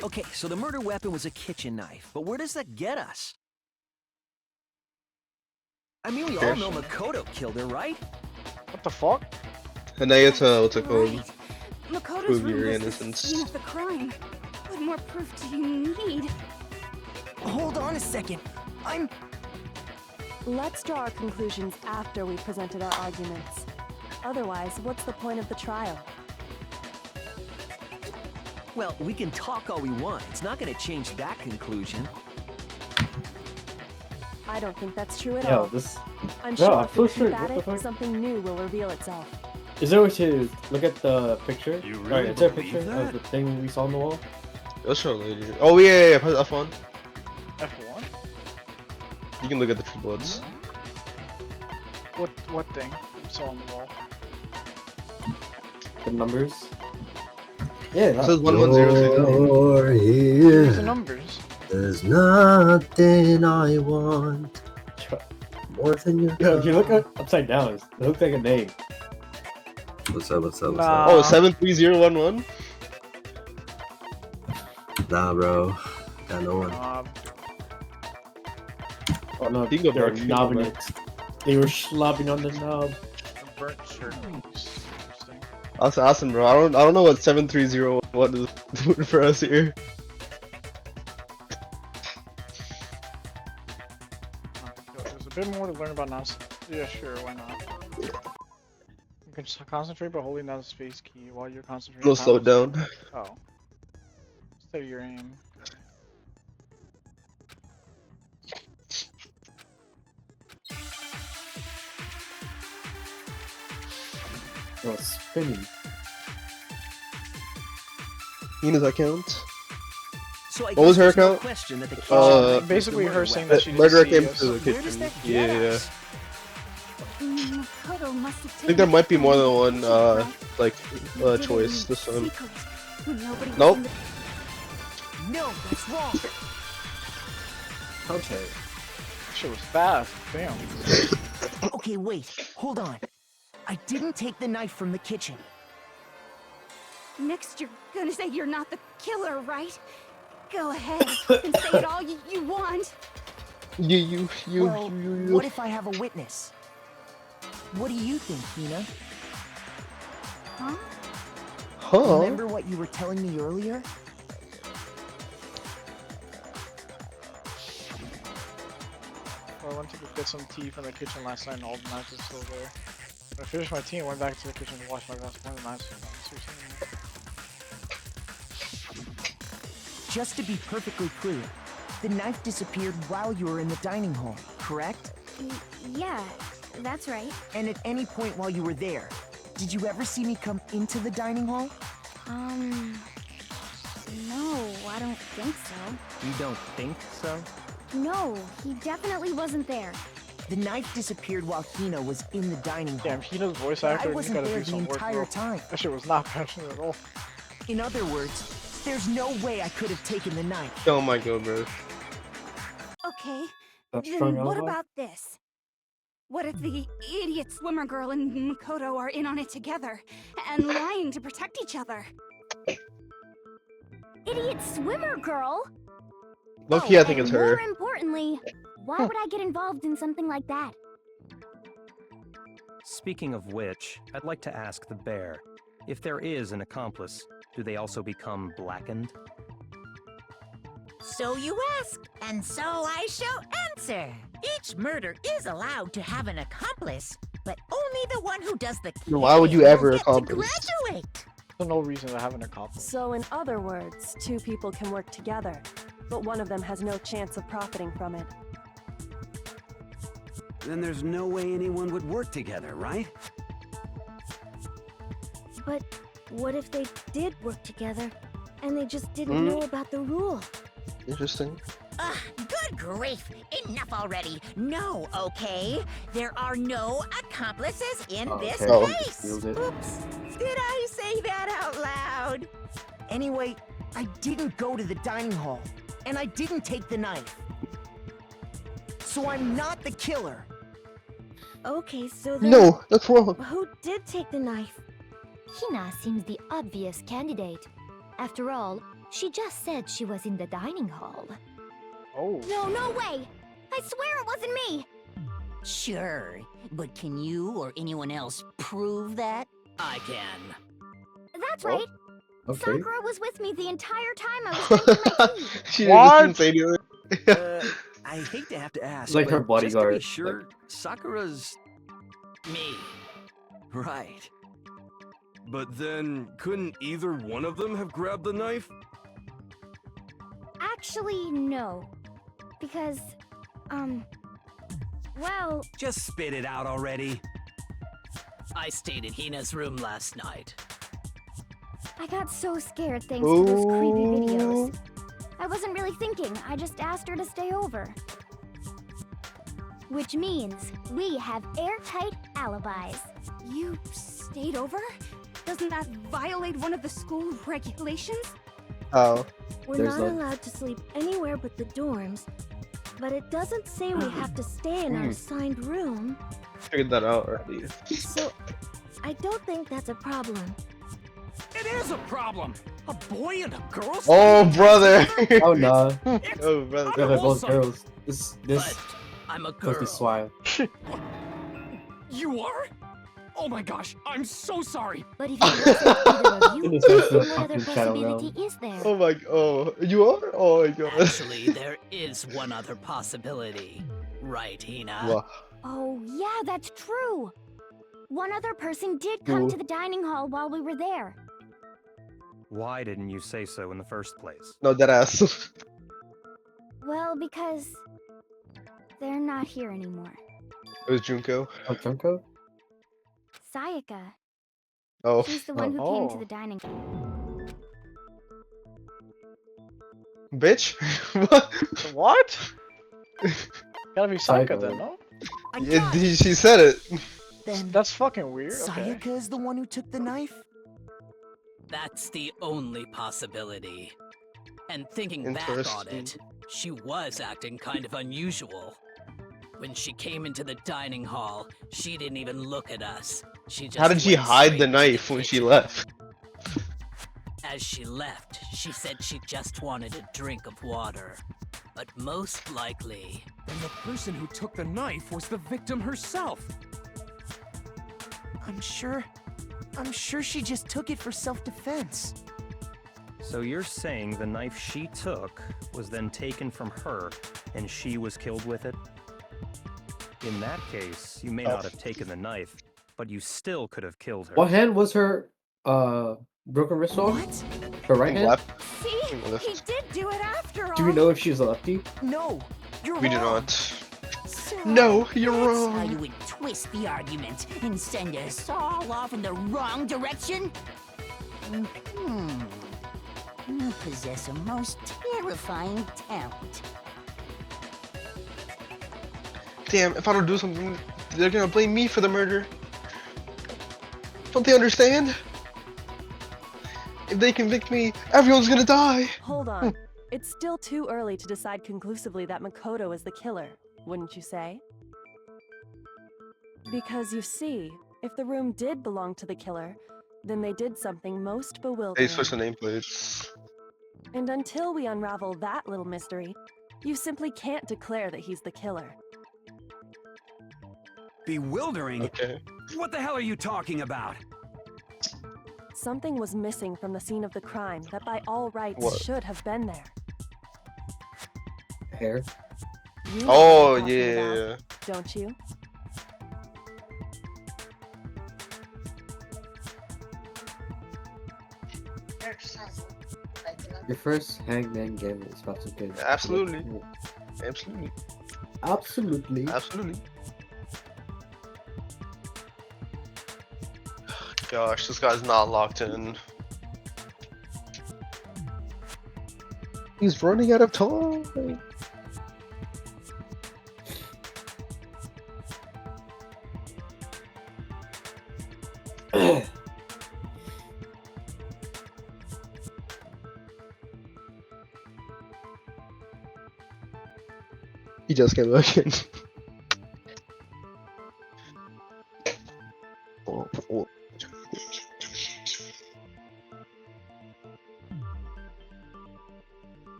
Okay, so the murder weapon was a kitchen knife, but where does that get us? I mean, we all know Makoto killed her, right? What the fuck? And now you have to, what's it called? Right. Makoto's Prove room your was the innocence. scene of the crime. What more proof do you need? Hold on a second. Let's draw our conclusions after we've presented our arguments. Otherwise, what's the point of the trial? Well, we can talk all we want. It's not going to change that conclusion. I don't think that's true at Yeah, all. this. I'm Yeah, sure I'm if so we sure. keep What at the it, fuck? something new will reveal itself. Is there a way to look at the picture? You Alright, really is there a believe picture that? of the thing we saw on the wall? I'll show it later. Oh, yeah. Press F1. F1? You can look at the true bloods. What thing? You saw on the wall. The numbers? Yeah, It that. says 1100. You're Here's the here. numbers. There's nothing I want more than your Yo, if you look upside down, it looks like a name. What's up, what's up, what's Nah. up? Oh, 73011? Nah, bro. Got no one. Oh no, You can go they were back, you can go knobbing back. it. They were slobbing on the knob. A burnt shirt. Interesting. Ask him, bro. I don't know what 73011 is doing for us here. There's a bit more to learn about NAS. Yeah, sure, why not? You can just concentrate by holding down the space key while you're concentrating. No, slow it down. Oh. Steady your aim. Oh, it's spinning. Nina's account. So I What was guess her there's no account? question that the kitchen knife was the basically her murder saying weapon. that she didn't Murderer see came us. to the Where kitchen. does that Yeah, get yeah. us? Makoto must have I think there might be more than one, like, choice this time. Nope. No, that's wrong. Okay. That shit was fast. Damn. Okay, wait. Hold on. I didn't take the knife from the kitchen. Next, you're gonna say you're not the killer, right? Go ahead and say it all you want. Well, what if I have a witness? What do you think, Hina? Huh? Huh? Remember what you were telling me earlier? Well, I went to go get some tea from the kitchen last night and all the knives are still there. When I finished my tea and went back to the kitchen to wash my glass, one of the knives was gone. Seriously. Just to be perfectly clear, the knife disappeared while you were in the dining hall, correct? Yeah, that's right. And at any point while you were there, did you ever see me come into the dining hall? No, I don't think so. You don't think so? No, he definitely wasn't there. The knife disappeared while Hina was in the dining hall. Damn, Hina's voice But actor I just wasn't gotta there do the some work, entire bro. time. That shit was not passionate at all. In other words, there's no way I could have taken the knife. Oh my god, bro. Okay, That's then strong what alibi? about this? What if the idiot swimmer girl and Makoto are in on it together and lying to protect each other? Idiot swimmer girl? Low-key, I think it's and her. more importantly, why would I get involved in something like that? Speaking of which, I'd like to ask the bear, if there is an accomplice, do they also become blackened? So you ask, and so I shall answer. Each murder is allowed to have an accomplice, but only the one who does the killing Why would you will ever get to accomplice? graduate. There's no reason to have an accomplice. So in other words, two people can work together, but one of them has no chance of profiting from it. Then there's no way anyone would work together, right? But what if they did work together, and they just didn't know about the rule? Interesting. Ugh, good grief! Enough already! No, okay? There are no accomplices in this Okay. case! Oops! Did I say that out loud? Anyway, I didn't go to the dining hall, and I didn't take the knife. So I'm not the killer. Okay, so then No, that's wrong. who did take the knife? Hina seems the obvious candidate. After all, she just said she was in the dining hall. Oh. No way! I swear it wasn't me! Sure, but can you or anyone else prove that? I can. That's right. Okay. Sakura was with me the entire time I was drinking my tea. She didn't say anything. I hate to have to ask, It's like her but just to be bodyguard, sure, Sakura's Me. right. But then, couldn't either one of them have grabbed the knife? Actually, no. Because, well, Just spit it out already. I stayed in Hina's room last night. I got so scared thanks to those creepy Ooh. videos. I wasn't really thinking, I just asked her to stay over. Which means we have airtight alibis. You stayed over? Doesn't that violate one of the school regulations? Oh. We're There's not no- allowed to sleep anywhere but the dorms, but it doesn't say we have to stay in our assigned room, Figured that out already. so I don't think that's a problem. It is a problem! A boy and a girl? Oh, brother. Oh no. Oh, brother. Yeah, they're both girls. This But I'm a girl. supposed to be swile. You are? Oh my gosh, I'm so sorry! But if it wasn't either of you, In the sense of then what other fucking Shadow Realm. possibility is there? Oh my. Oh, you are? Oh my god. Actually, there is one other possibility. Right, Hina? Wow. Oh, yeah, that's true. One other person did come Who? to the dining hall while we were there. Why didn't you say so in the first place? No, dead ass. Well, because they're not here anymore. It was Junko. Oh, Junko? Sayaka. Oh. She's the one who came to the dining hall. Bitch? What? What? Gotta be Sayaka Psycho. then, no? Yeah, she said it. Then That's fucking weird. Okay. Sayaka is the one who took the knife? That's the only possibility. And thinking back on Interesting. it, she was acting kind of unusual. When she came into the dining hall, she didn't even look at us. She just How did she went hide straight the to knife when she kitchen. left? As she left, she said she just wanted a drink of water. But most likely, Then the person who took the knife was the victim herself. I'm sure she just took it for self-defense. So you're saying the knife she took was then taken from her, and she was killed with it? In that case, you may not have taken the knife, but you still could have killed her. What hand was her broken wrist on? What? Her right hand? Left. See? He did do it after all. Do we know if she's a lefty? No, you're We do wrong. not. So, No, you're That's how wrong. you would twist the argument and send us all off in the wrong direction? Hmm. You possess a most terrifying talent. Damn, if I don't do something, they're gonna blame me for the murder. Don't they understand? If they convict me, everyone's gonna die. Hold on. It's still too early to decide conclusively that Makoto is the killer, wouldn't you say? Because you see, if the room did belong to the killer, then they did something most bewildering. They switched the nameplates. And until we unravel that little mystery, You simply can't declare that he's the killer. Bewildering? Okay. What the hell are you talking about? Something was missing from the scene of the crime that by all rights What? should have been there. Hair. You know Oh, what I'm talking yeah. about, don't you? Your first Hangman game is about to get. Absolutely. Absolutely. Absolutely. Absolutely. Gosh, this guy's not locked in. He's running out of time. He just came back in. Oh.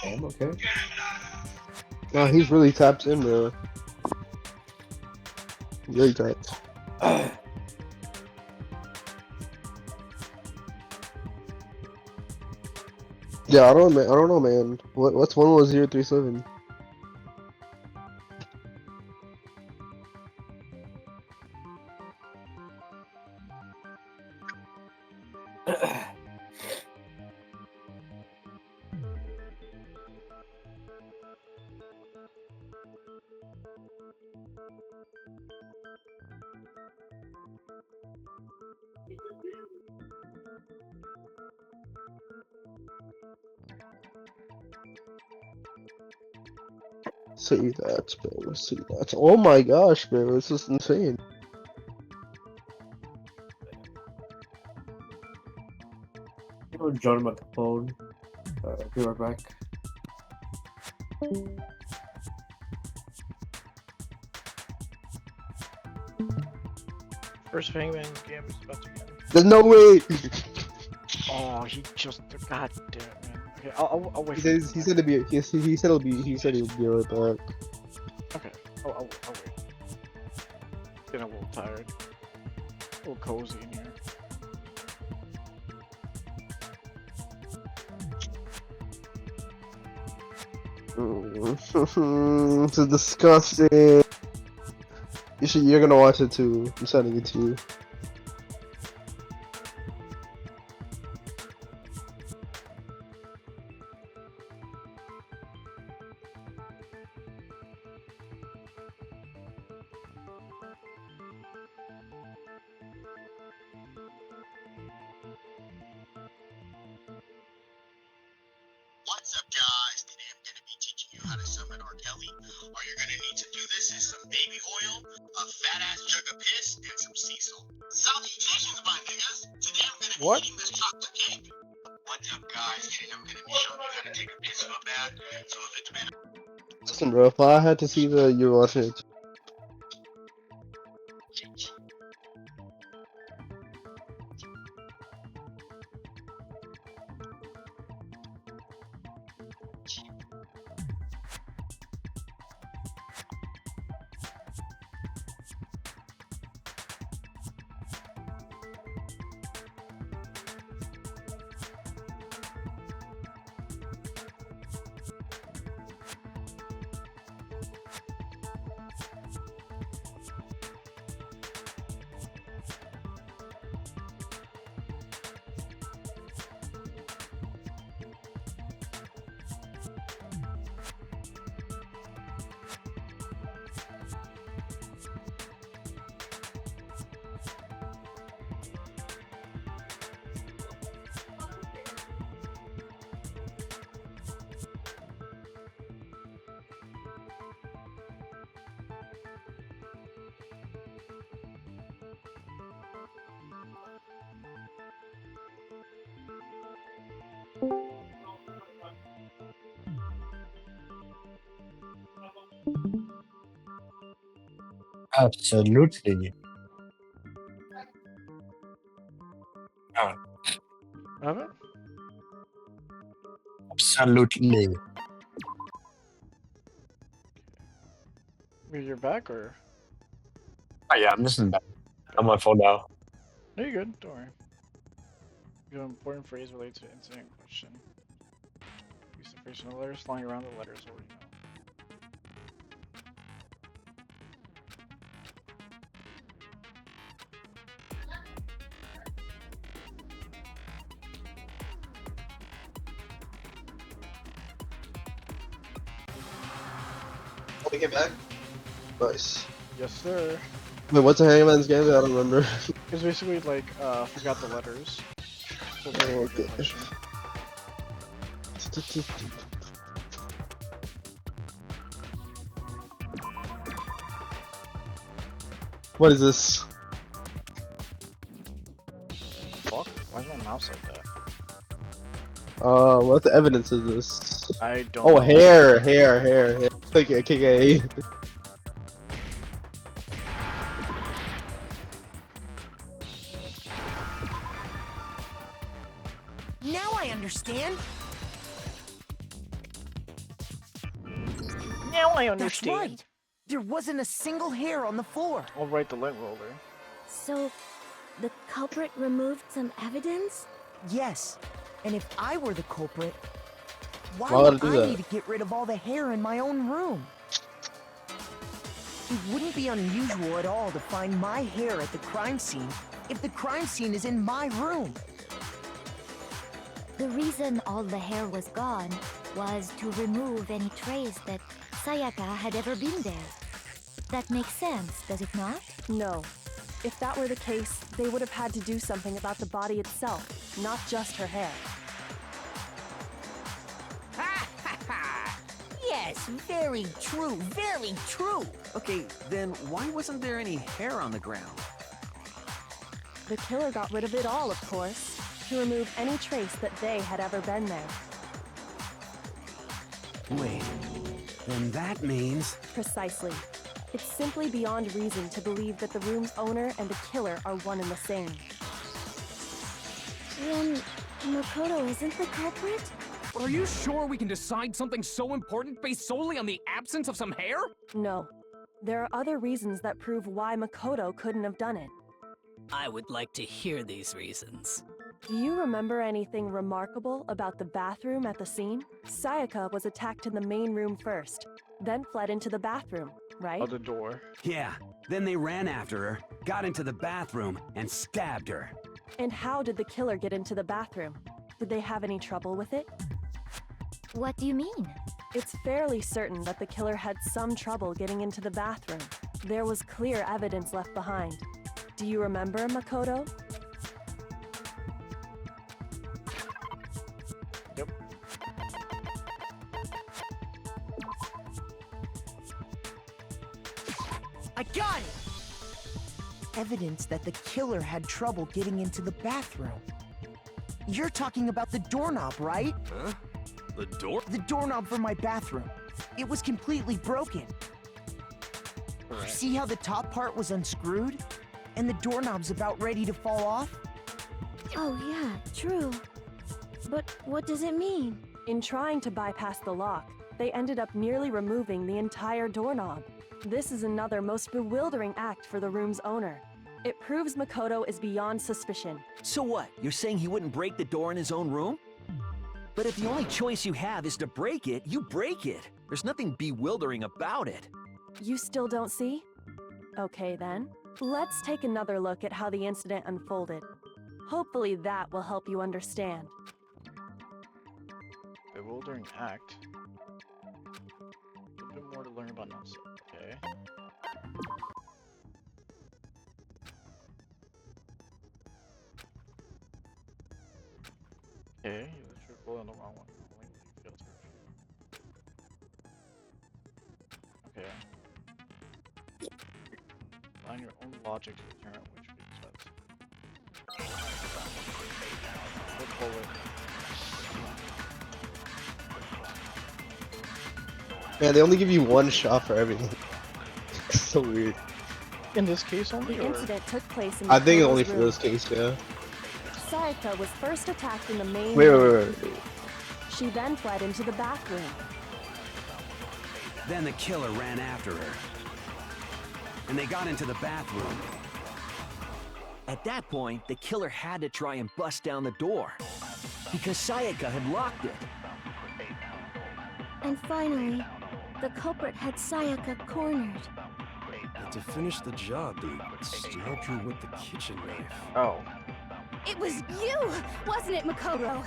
I'm okay. No, he's really tapped in, bro. Really tapped. Yeah, I don't know, man. What's 11037? See that, bro. See that. Oh my gosh, bro. This is insane. You know, John on the phone. Be right back. First Hangman game is about to end. There's no way. Oh, he just. God damn it, man. Okay, I'll wait. He said it'll be. He said he'll be. He said he'll be right back. Okay, I'll wait. Getting a little tired. A little cozy in here. This is disgusting. You're gonna watch it too. I'm sending it to you. What's up, guys? Today I'm going to be teaching you how to summon R. Kelly. All you're going to need to do this is some baby oil, a fat-ass jug of piss, and some sea salt. Salutations, my niggas! Today I'm going to be eating this chocolate cake. What's up, guys? Today I'm going to be showing you how to take a piss in a bath. So if it's been... Listen, bro. If I had to see the you watching it. Absolutely. Have it? Absolutely. You're back or? Oh yeah, I'm listening back. I'm on my phone now. No, you're good. Don't worry. You have an important phrase related to incident in question. Use the phrase in the letters flying around the letters already know. We get back. Nice. Yes, sir. Wait, what's a Hangman's game? I don't remember. It's basically like, forgot the letters. So it's a good question. What is this? Fuck? Why is my mouse like that? What the evidence is this? I don't Oh, know. hair. Click A. Now I understand. Now I That's understand. right. There wasn't a single hair on the floor. I'll write the lint roller. So, the culprit removed some evidence? Yes. And if I were the culprit, why Why would would I do I that? need to get rid of all the hair in my own room? It wouldn't be unusual at all to find my hair at the crime scene if the crime scene is in my room. The reason all the hair was gone was to remove any trace that Sayaka had ever been there. That makes sense, does it not? No. If that were the case, they would have had to do something about the body itself, not just her hair. Yes, very true, very true. Okay, then why wasn't there any hair on the ground? The killer got rid of it all, of course, to remove any trace that they had ever been there. Wait, then that means... Precisely. It's simply beyond reason to believe that the room's owner and the killer are one and the same. Then Makoto isn't the culprit? Are you sure we can decide something so important based solely on the absence of some hair? No. There are other reasons that prove why Makoto couldn't have done it. I would like to hear these reasons. Do you remember anything remarkable about the bathroom at the scene? Sayaka was attacked in the main room first, then fled into the bathroom, right? Out the door. Yeah, then they ran after her, got into the bathroom, and stabbed her. And how did the killer get into the bathroom? Did they have any trouble with it? What do you mean? It's fairly certain that the killer had some trouble getting into the bathroom. There was clear evidence left behind. Do you remember, Makoto? Yep. I got it! Evidence that the killer had trouble getting into the bathroom. You're talking about the doorknob, right? Huh? The door? The doorknob for my bathroom. It was completely broken. Correct. See how the top part was unscrewed? And the doorknob's about ready to fall off? Oh yeah, true. But what does it mean? In trying to bypass the lock, they ended up nearly removing the entire doorknob. This is another most bewildering act for the room's owner. It proves Makoto is beyond suspicion. So what? You're saying he wouldn't break the door in his own room? But if the only choice you have is to break it, you break it. There's nothing bewildering about it. You still don't see? Okay then. Let's take another look at how the incident unfolded. Hopefully that will help you understand. Bewildering act. A bit more to learn about now. Okay. Okay, you let your bullet on the wrong one. Only you failed to refute. Okay. Find your own logic to determine which makes sense. Flip bullet. Man, they only give you one shot for everything. So weird. In this case only, The or? incident took place in I think Makoto's only for room. this case, yeah. Sayaka was first attacked in the main Wait, room. wait. She then fled into the bathroom. Then the killer ran after her. And they got into the bathroom. At that point, the killer had to try and bust down the door. Because Sayaka had locked it. And finally, the culprit had Sayaka cornered. But to finish the job, they stabbed her with the kitchen knife. Oh. It was you, wasn't it, Makoto?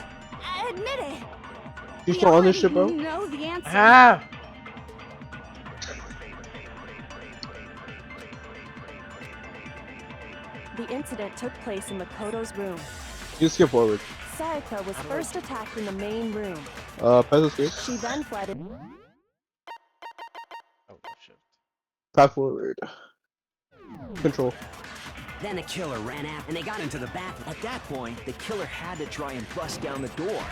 Admit it. You still on this shit, bro? Know the answer. Ah! The incident took place in Makoto's room. You skip forward. Sayaka was first attacked in the main room. Press escape. She then fled in. Oh, shit. Path forward. Control. Then the killer ran after, and they got into the bathroom. At that point, the killer had to try and bust down the door.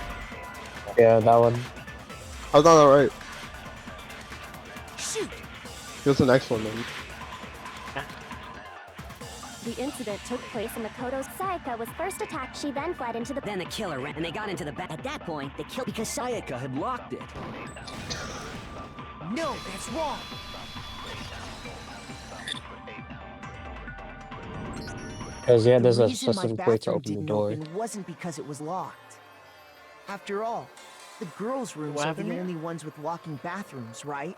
Yeah, that one. How's that alright? Shoot! Here's the next one then. The incident took place in Makoto's. Sayaka was first attacked. She then fled into the. Then the killer ran, and they got into the bath. At that point, the killer, because Sayaka had locked it. No, that's wrong. Because yeah, there's The a reason my specific way to bathroom open the didn't door. open wasn't because it was locked. After all, the girls' rooms What are the happened here? only ones with walking bathrooms, right?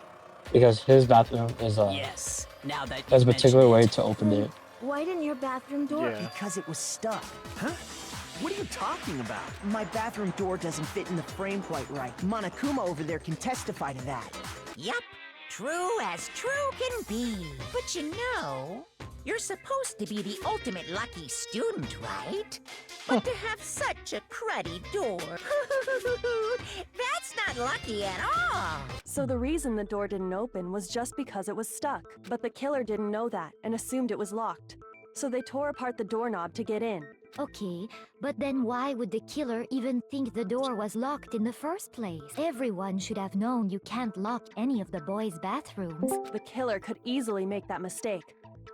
Because his bathroom is Yes, now that there's a you particular mention way it. to open it. Why didn't your bathroom door? Yeah. Because it was stuck. Huh? What are you talking about? My bathroom door doesn't fit in the frame quite right. Monokuma over there can testify to that. Yup, true as true can be. But you know, you're supposed to be the ultimate lucky student, right? But to have such a cruddy door, that's not lucky at all. So the reason the door didn't open was just because it was stuck. But the killer didn't know that and assumed it was locked. So they tore apart the doorknob to get in. Okay, but then why would the killer even think the door was locked in the first place? Everyone should have known you can't lock any of the boys' bathrooms. The killer could easily make that mistake,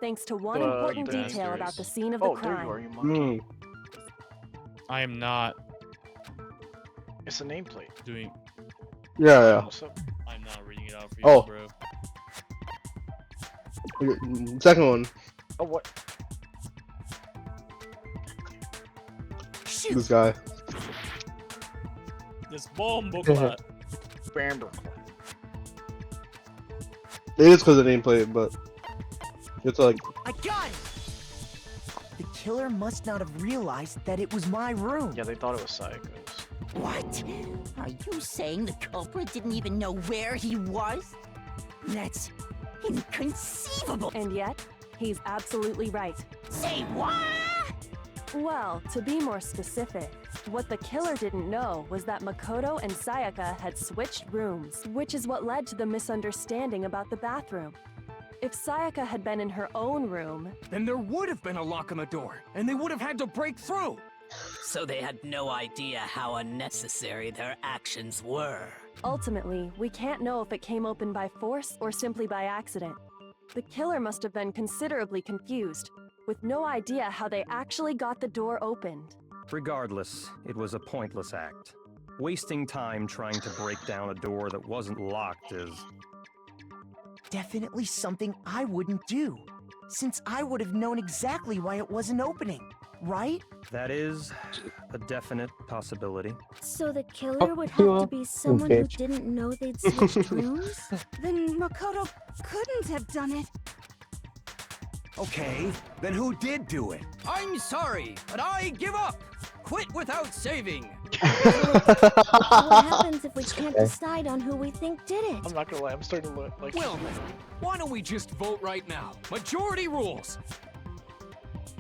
thanks to one The important detail bastards. about the scene of the Oh, there you crime. are, you monkey. I am not It's a nameplate. doing. Yeah. What's up? I'm not reading it out for you, Oh. bro. Okay, second one. Oh, what? This guy. This bomb clat. Bamber. It is because of the nameplate, but it's like I got it! The killer must not have realized that it was my room. Yeah, they thought it was Sayaka's. What? Are you saying the culprit didn't even know where he was? That's inconceivable. And yet, he's absolutely right. Say what? Well, to be more specific, what the killer didn't know was that Makoto and Sayaka had switched rooms, which is what led to the misunderstanding about the bathroom. If Sayaka had been in her own room, Then there would have been a lock on the door, and they would have had to break through. So they had no idea how unnecessary their actions were. ultimately, we can't know if it came open by force or simply by accident. The killer must have been considerably confused, with no idea how they actually got the door opened. Regardless, it was a pointless act. Wasting time trying to break down a door that wasn't locked is... Definitely something I wouldn't do, since I would have known exactly why it wasn't opening, right? That is a definite possibility. So the killer would have to be someone who didn't know they'd switched rooms? Then Makoto couldn't have done it. Okay, then who did do it? I'm sorry, but I give up. Quit without saving. What happens if we can't decide on who we think did it? I'm not gonna lie, I'm starting to look like... Well then, why don't we just vote right now? Majority rules.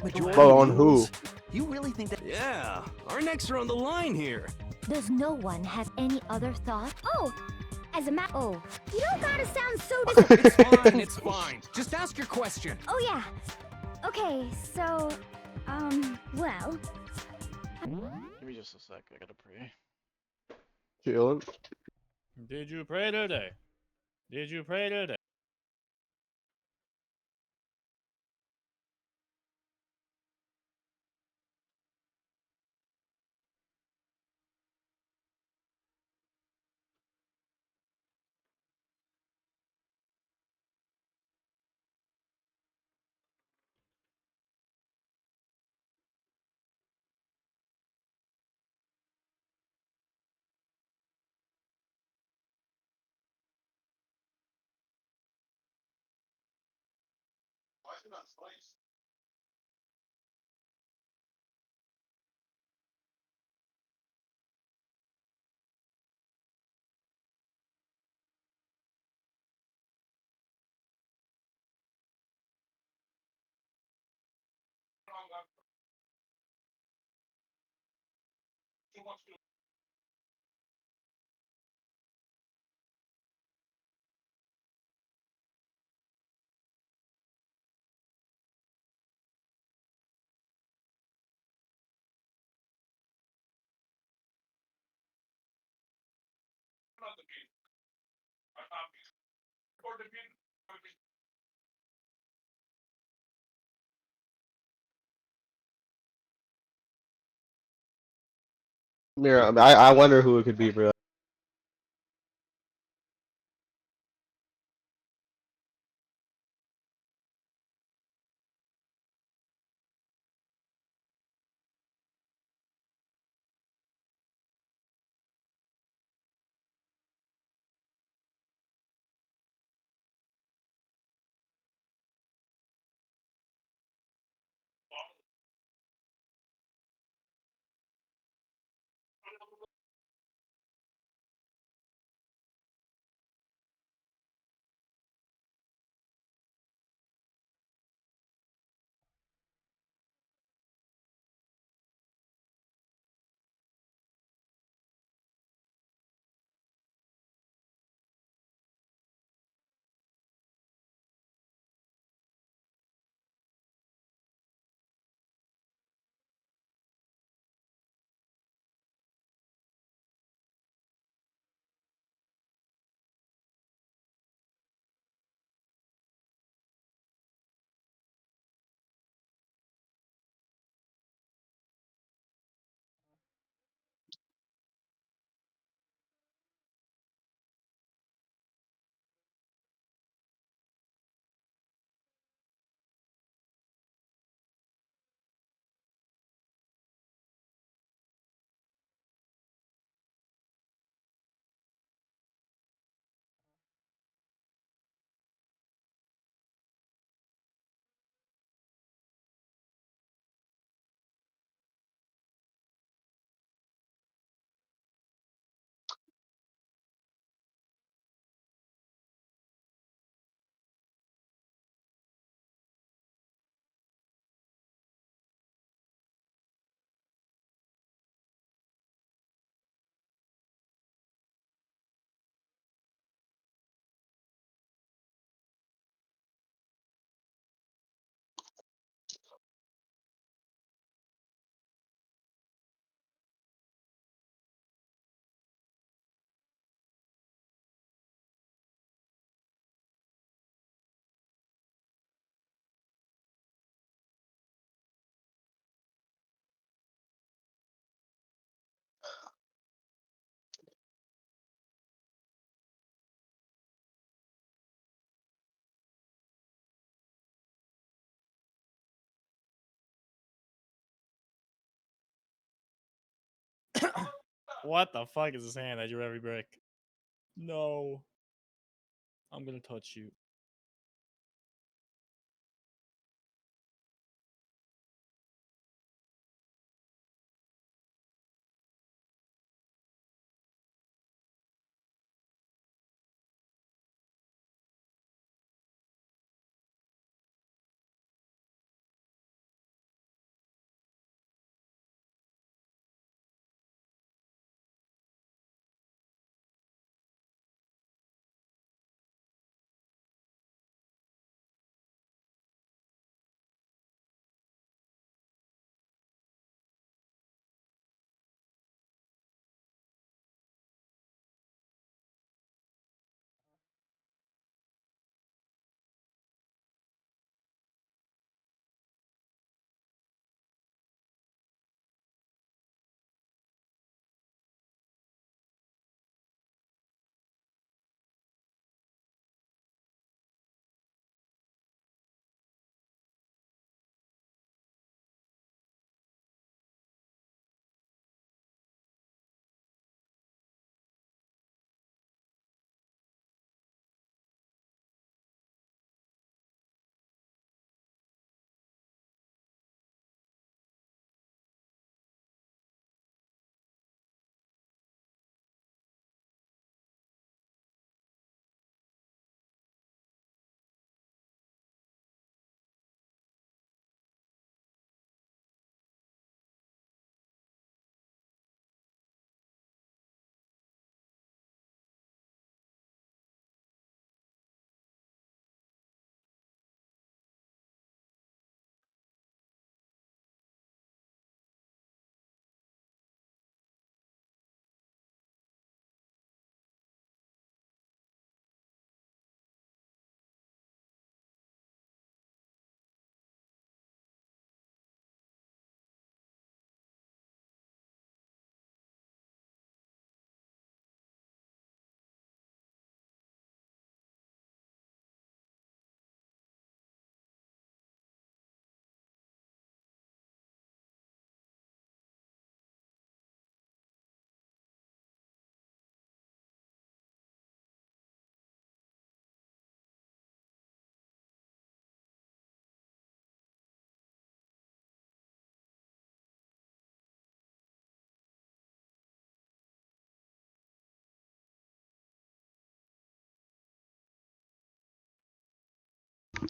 Vote on who? You really think that? Yeah, our necks are on the line here. Does no one have any other thought? Oh, as a you don't gotta sound so It's fine, it's fine. Just ask your question. Oh yeah. Okay, so, well... Give me just a sec, I gotta pray. Chillin'. Did you pray today? Did you pray today? Mira, I wonder who it could be, bro. What the fuck is his hand that drew every brick? No. I'm gonna touch you.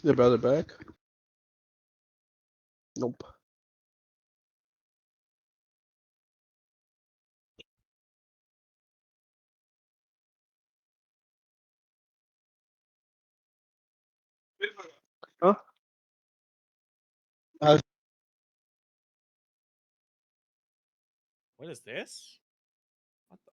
They brought it back? Nope. Huh? What is this? What the?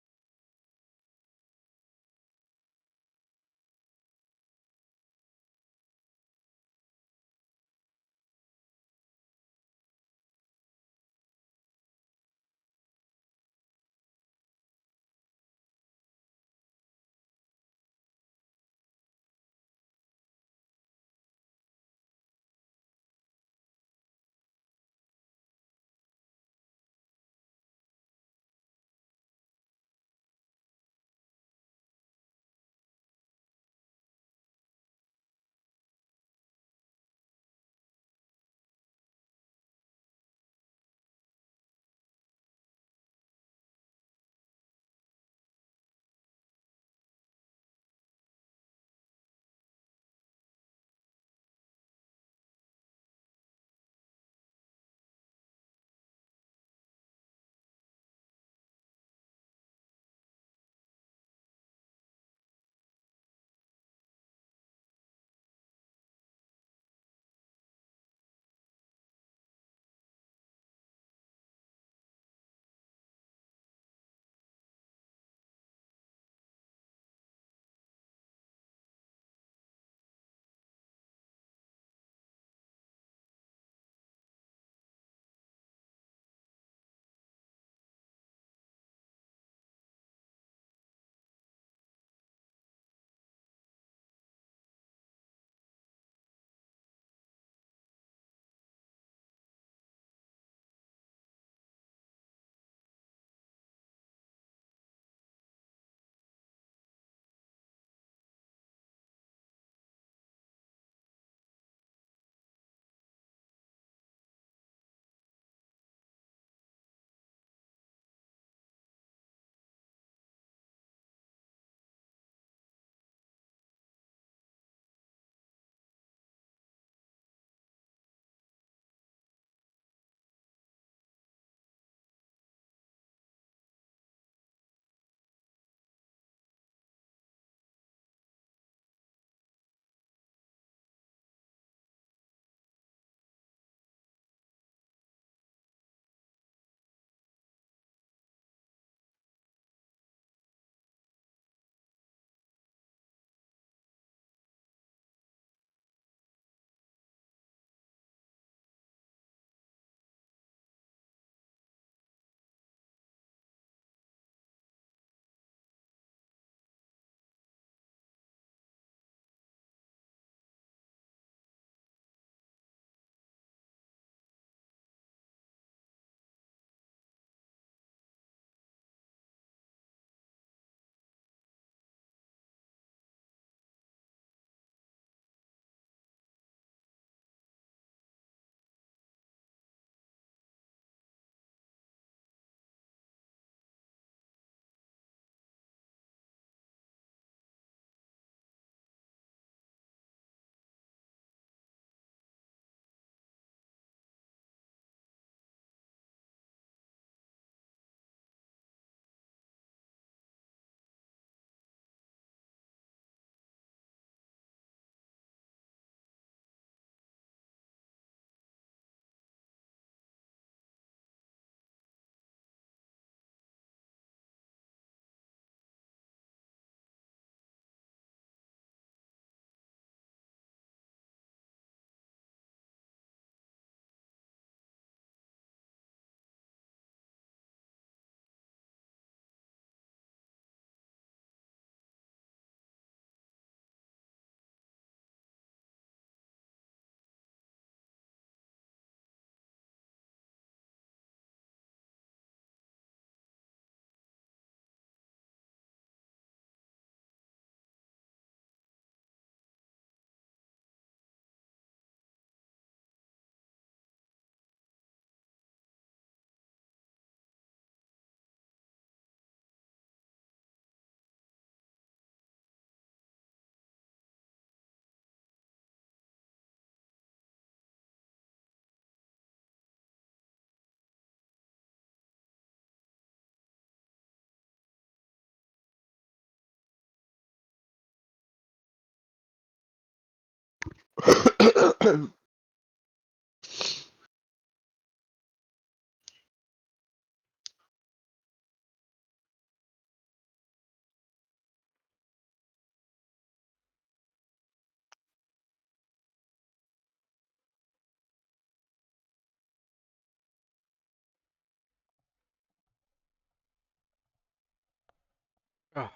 Oh,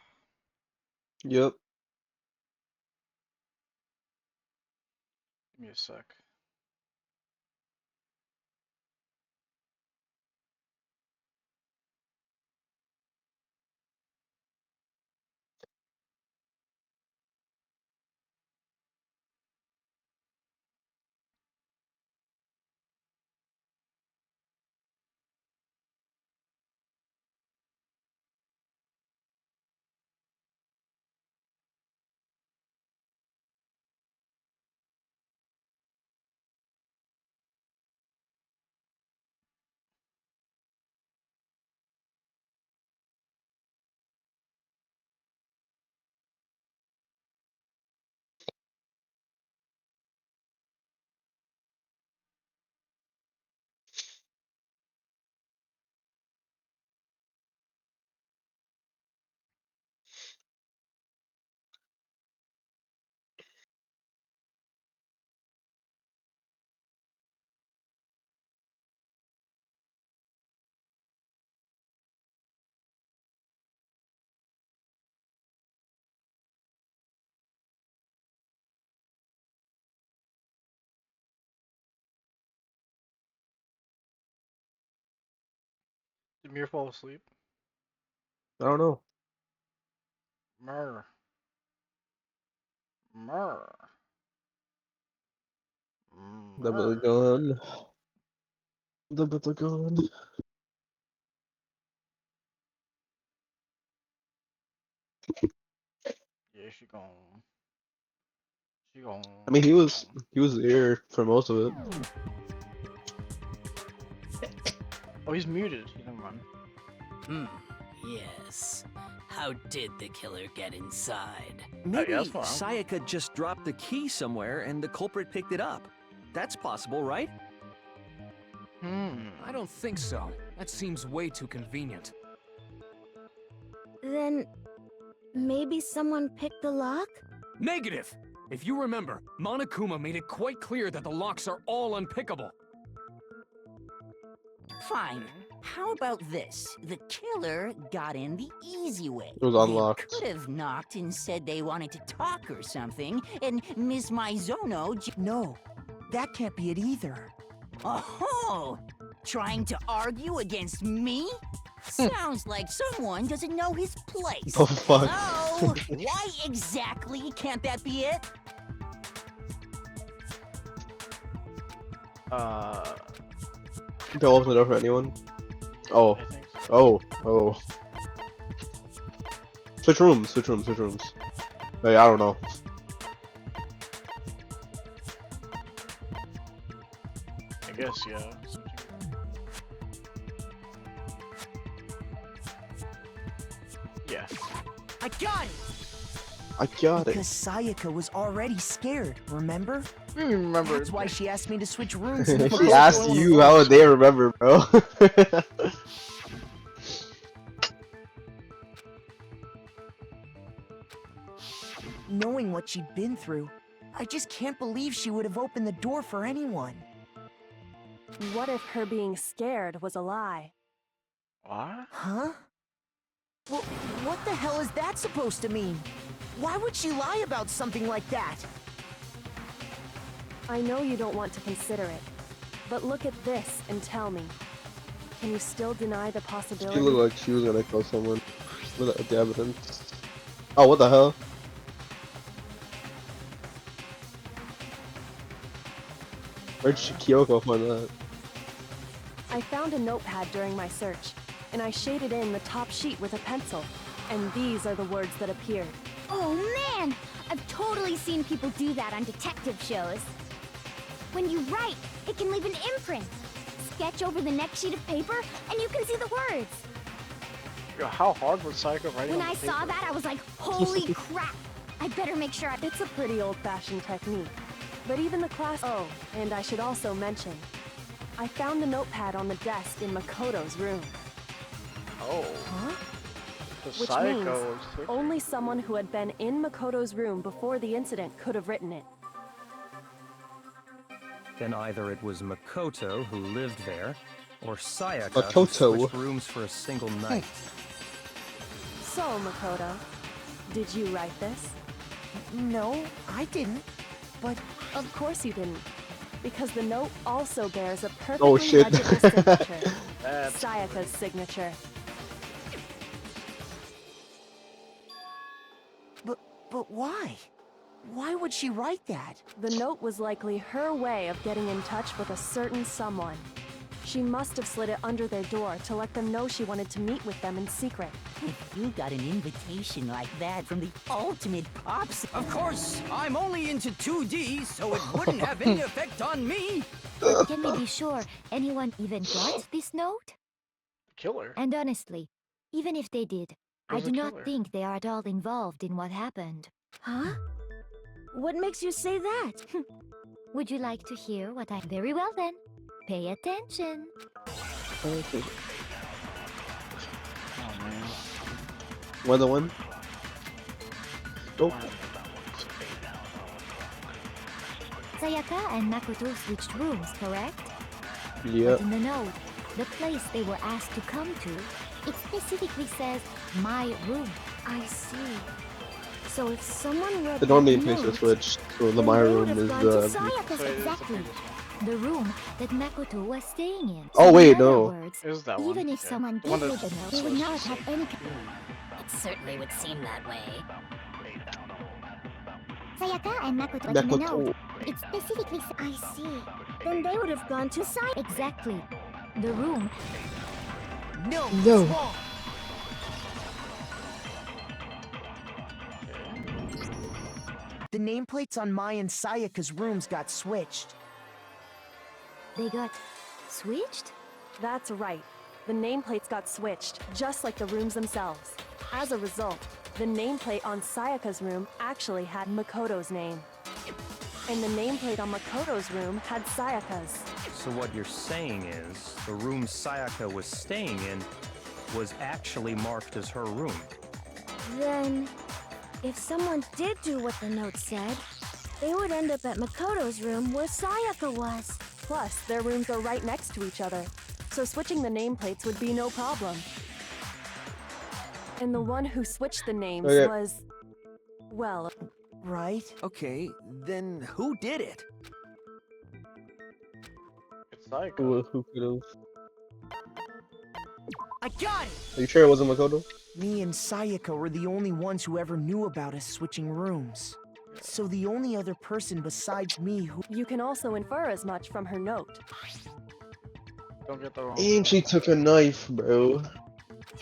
Yep. give me a sec. Did Mir fall asleep? I don't know. Murr. Murr. Double Murr. gun. Double gun. Yeah, she gone. She gone. I mean, She gone. he was there for most of it. Oh, he's muted. He never mind. Yes. How did the killer get inside? Maybe that's fine. Sayaka just dropped the key somewhere and the culprit picked it up. That's possible, right? I don't think so. That seems way too convenient. Then maybe someone picked the lock? Negative! If you remember, Monokuma made it quite clear that the locks are all unpickable. Fine. How about this? The killer got in the easy way. It was unlocked. They could have knocked and said they wanted to talk or something, and Miss Maizono No, that can't be it either. Oh, trying to argue against me? Sounds like someone doesn't know his place. Oh, fuck. So, why exactly can't that be it? Don't open the door for anyone. Oh. Oh. Oh. Switch rooms. Switch rooms. Switch rooms. Hey, I don't know. I guess, yeah. Yeah. I got it! I got it. Because Sayaka was already scared, remember? Remember. That's why she asked me to switch rooms. in the She first asked place. you, how would they remember, bro? Knowing what she'd been through, I just can't believe she would have opened the door for anyone. What if her being scared was a lie? What? Huh? Well, what the hell is that supposed to mean? Why would she lie about something like that? I know you don't want to consider it, but look at this and tell me. Can you still deny the She possibility? looked like she was gonna kill someone with the evidence. Oh, what the hell? Where'd Kyoko find that? I found a notepad during my search, and I shaded in the top sheet with a pencil, and these are the words that appeared. Oh man! I've totally seen people do that on detective shows. When you write, it can leave an imprint. Sketch over the next sheet of paper, and you can see the words. Yo, how hard was Psycho writing When on I the saw paper? that, I was like, holy crap! I better make sure I... It's a pretty old-fashioned technique. But even the class. Oh, and I should also mention, I found the notepad on the desk in Makoto's room. Oh. Huh? The Which Sayaka means was taken. only someone who had been in Makoto's room before the incident could have written it. Then either it was Makoto who lived there, or Sayaka who Makoto. switched rooms for a single night. So, Makoto, did you write this? No, I didn't. But Of course you didn't. Because the note also bears a perfectly Oh, shit. legible signature. That's Sayaka's signature. but why? Why would she write that? The note was likely her way of getting in touch with a certain someone. She must have slid it under their door to let them know she wanted to meet with them in secret. If you got an invitation like that from the ultimate pops. Of course, I'm only into 2D, so it wouldn't have any effect on me. But can we be sure anyone even got this note? Killer. And honestly, even if they did, I Who's do the not killer? think they are at all involved in what happened. Huh? What makes you say that? Would you like to hear what I... Very well then. Pay attention. Okay. Oh man. Weather one. Oh. Sayaka and Makoto switched rooms, correct? Yep. But in the note, the place they were asked to come to, it specifically says, my room. I see. So if someone read The that dorm name place note, was switched, so the then my they room would have is gone to the. Sayaka's. Exactly. The room that Makoto was staying in. Oh, So wait, in other no. words, Is that one? even if Yeah. someone The one did read that's the note, they would not supposed have to any... It certainly would seem that way. Sayaka and Makoto in the Makoto. note. It specifically says. I see. Then they would have gone to Sayaka. Exactly. The room... No, No. it's wrong. The nameplates on Mai and Sayaka's rooms got switched. They got... switched? That's right. The nameplates got switched, just like the rooms themselves. As a result, the nameplate on Sayaka's room actually had Makoto's name. And the nameplate on Makoto's room had Sayaka's. So what you're saying is, the room Sayaka was staying in was actually marked as her room. Then, if someone did do what the note said, they would end up at Makoto's room where Sayaka was. Plus, their rooms are right next to each other, so switching the nameplates would be no problem. And the one who switched the names Okay. was... well... Right? Okay, then who did it? It's Sayaka. Who could have? I got it! Are you sure it wasn't Makoto? Me and Sayaka were the only ones who ever knew about us switching rooms. So the only other person besides me who... You can also infer as much from her note. Don't get the wrong. And she took a knife, bro.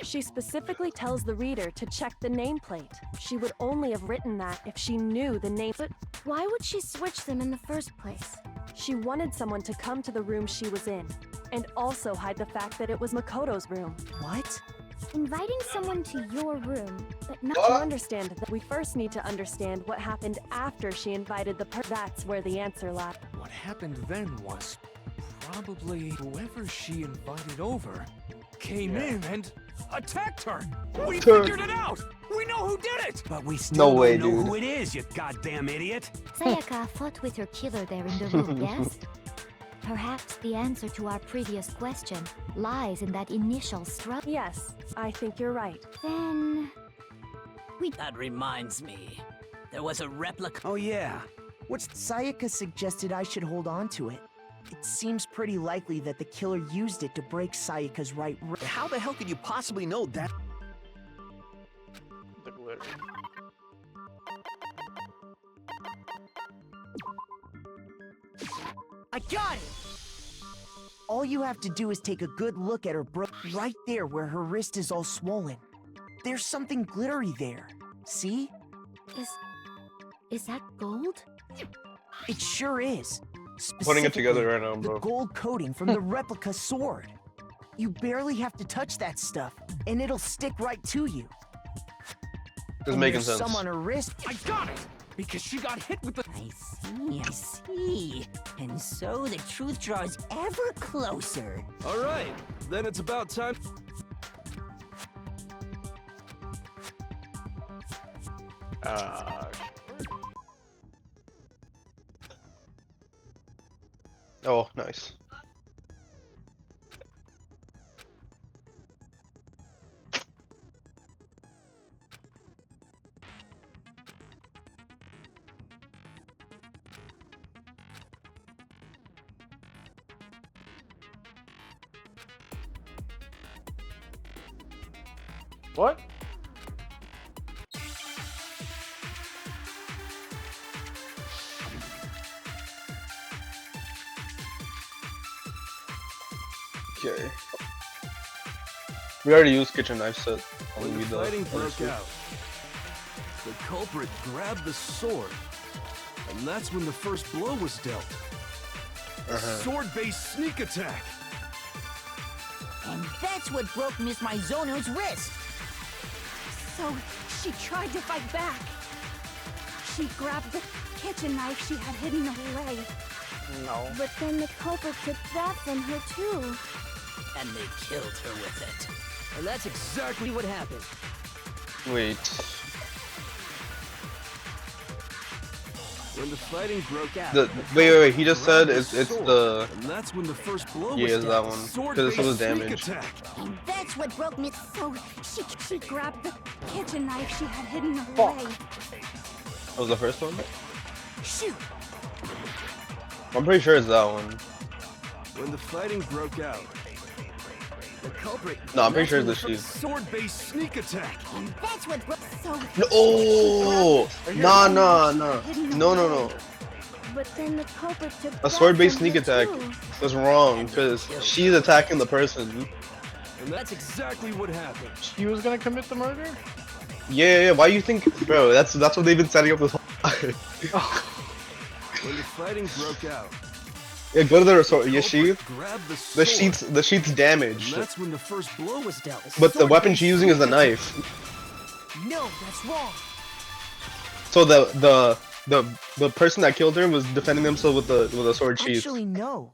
She specifically tells the reader to check the nameplate. She would only have written that if she knew the name. But why would she switch them in the first place? She wanted someone to come to the room she was in, and also hide the fact that it was Makoto's room. What? Inviting someone to your room, but not... To understand that, we first need to understand what happened after she invited the That's where the answer lies. What happened then was probably whoever she invited over came in and attacked her. We figured it out. We know who did it. But we still No don't way, know dude. who it is, you goddamn idiot. Sayaka fought with her killer there in the room, yes? Perhaps the answer to our previous question lies in that initial struggle. Yes, I think you're right. Then... That reminds me. There was a replica. Oh yeah. What's Sayaka suggested I should hold on to it? It seems pretty likely that the killer used it to break Sayaka's right wrist. How the hell could you possibly know that? The glitter. I got it! All you have to do is take a good look at her right there where her wrist is all swollen. There's something glittery there. See? Is that gold? It sure is. Putting it together Specifically, right now, the bro. gold coating from the replica sword. You barely have to touch that stuff, and it'll stick right to you. It's And making there's sense. some on her wrist. I got it. because she got hit with the. I see. And so the truth draws ever closer. All right, then it's about time. Oh, nice. What? Okay. We already used kitchen knife set. When the We do fighting that. broke out, the culprit grabbed the sword, and that's when the first blow was dealt. A sword-based sneak attack. And that's what broke Miss Mizono's wrist. So she tried to fight back. She grabbed the kitchen knife she had hidden away. No. But then the culprit took that from her too. And they killed her with it. And that's exactly what happened. Wait. When the fighting broke out, Wait. He just said it's the. and that's when the first blow Yeah, was it's that dealt. one. Because it was Sword-based sneak damaged. attack. And that's what broke Miss. So she grabbed the kitchen knife she had hidden away. That was the first one? Shoot! I'm pretty sure it's that one. When the fighting broke out, the culprit. No, I'm pretty sure that's it's when the the sheep. sword-based sneak attack. And that's what broke. So. No, oh! No. But then the culprit took A that sword-based from sneak her attack too. was wrong because she's attacking the person. And that's exactly what happened. She was gonna commit the murder? Yeah. Why you think, bro? That's what they've been setting up this whole time. When the fighting broke out, Yeah, go to the sword. Yeah, sheath. grabbed the The sword. sheath's And damaged. that's when the first blow was dealt. But the weapon she's using is a knife. No, that's wrong. So the person that killed her was defending themselves with a sword sheath. Actually, no.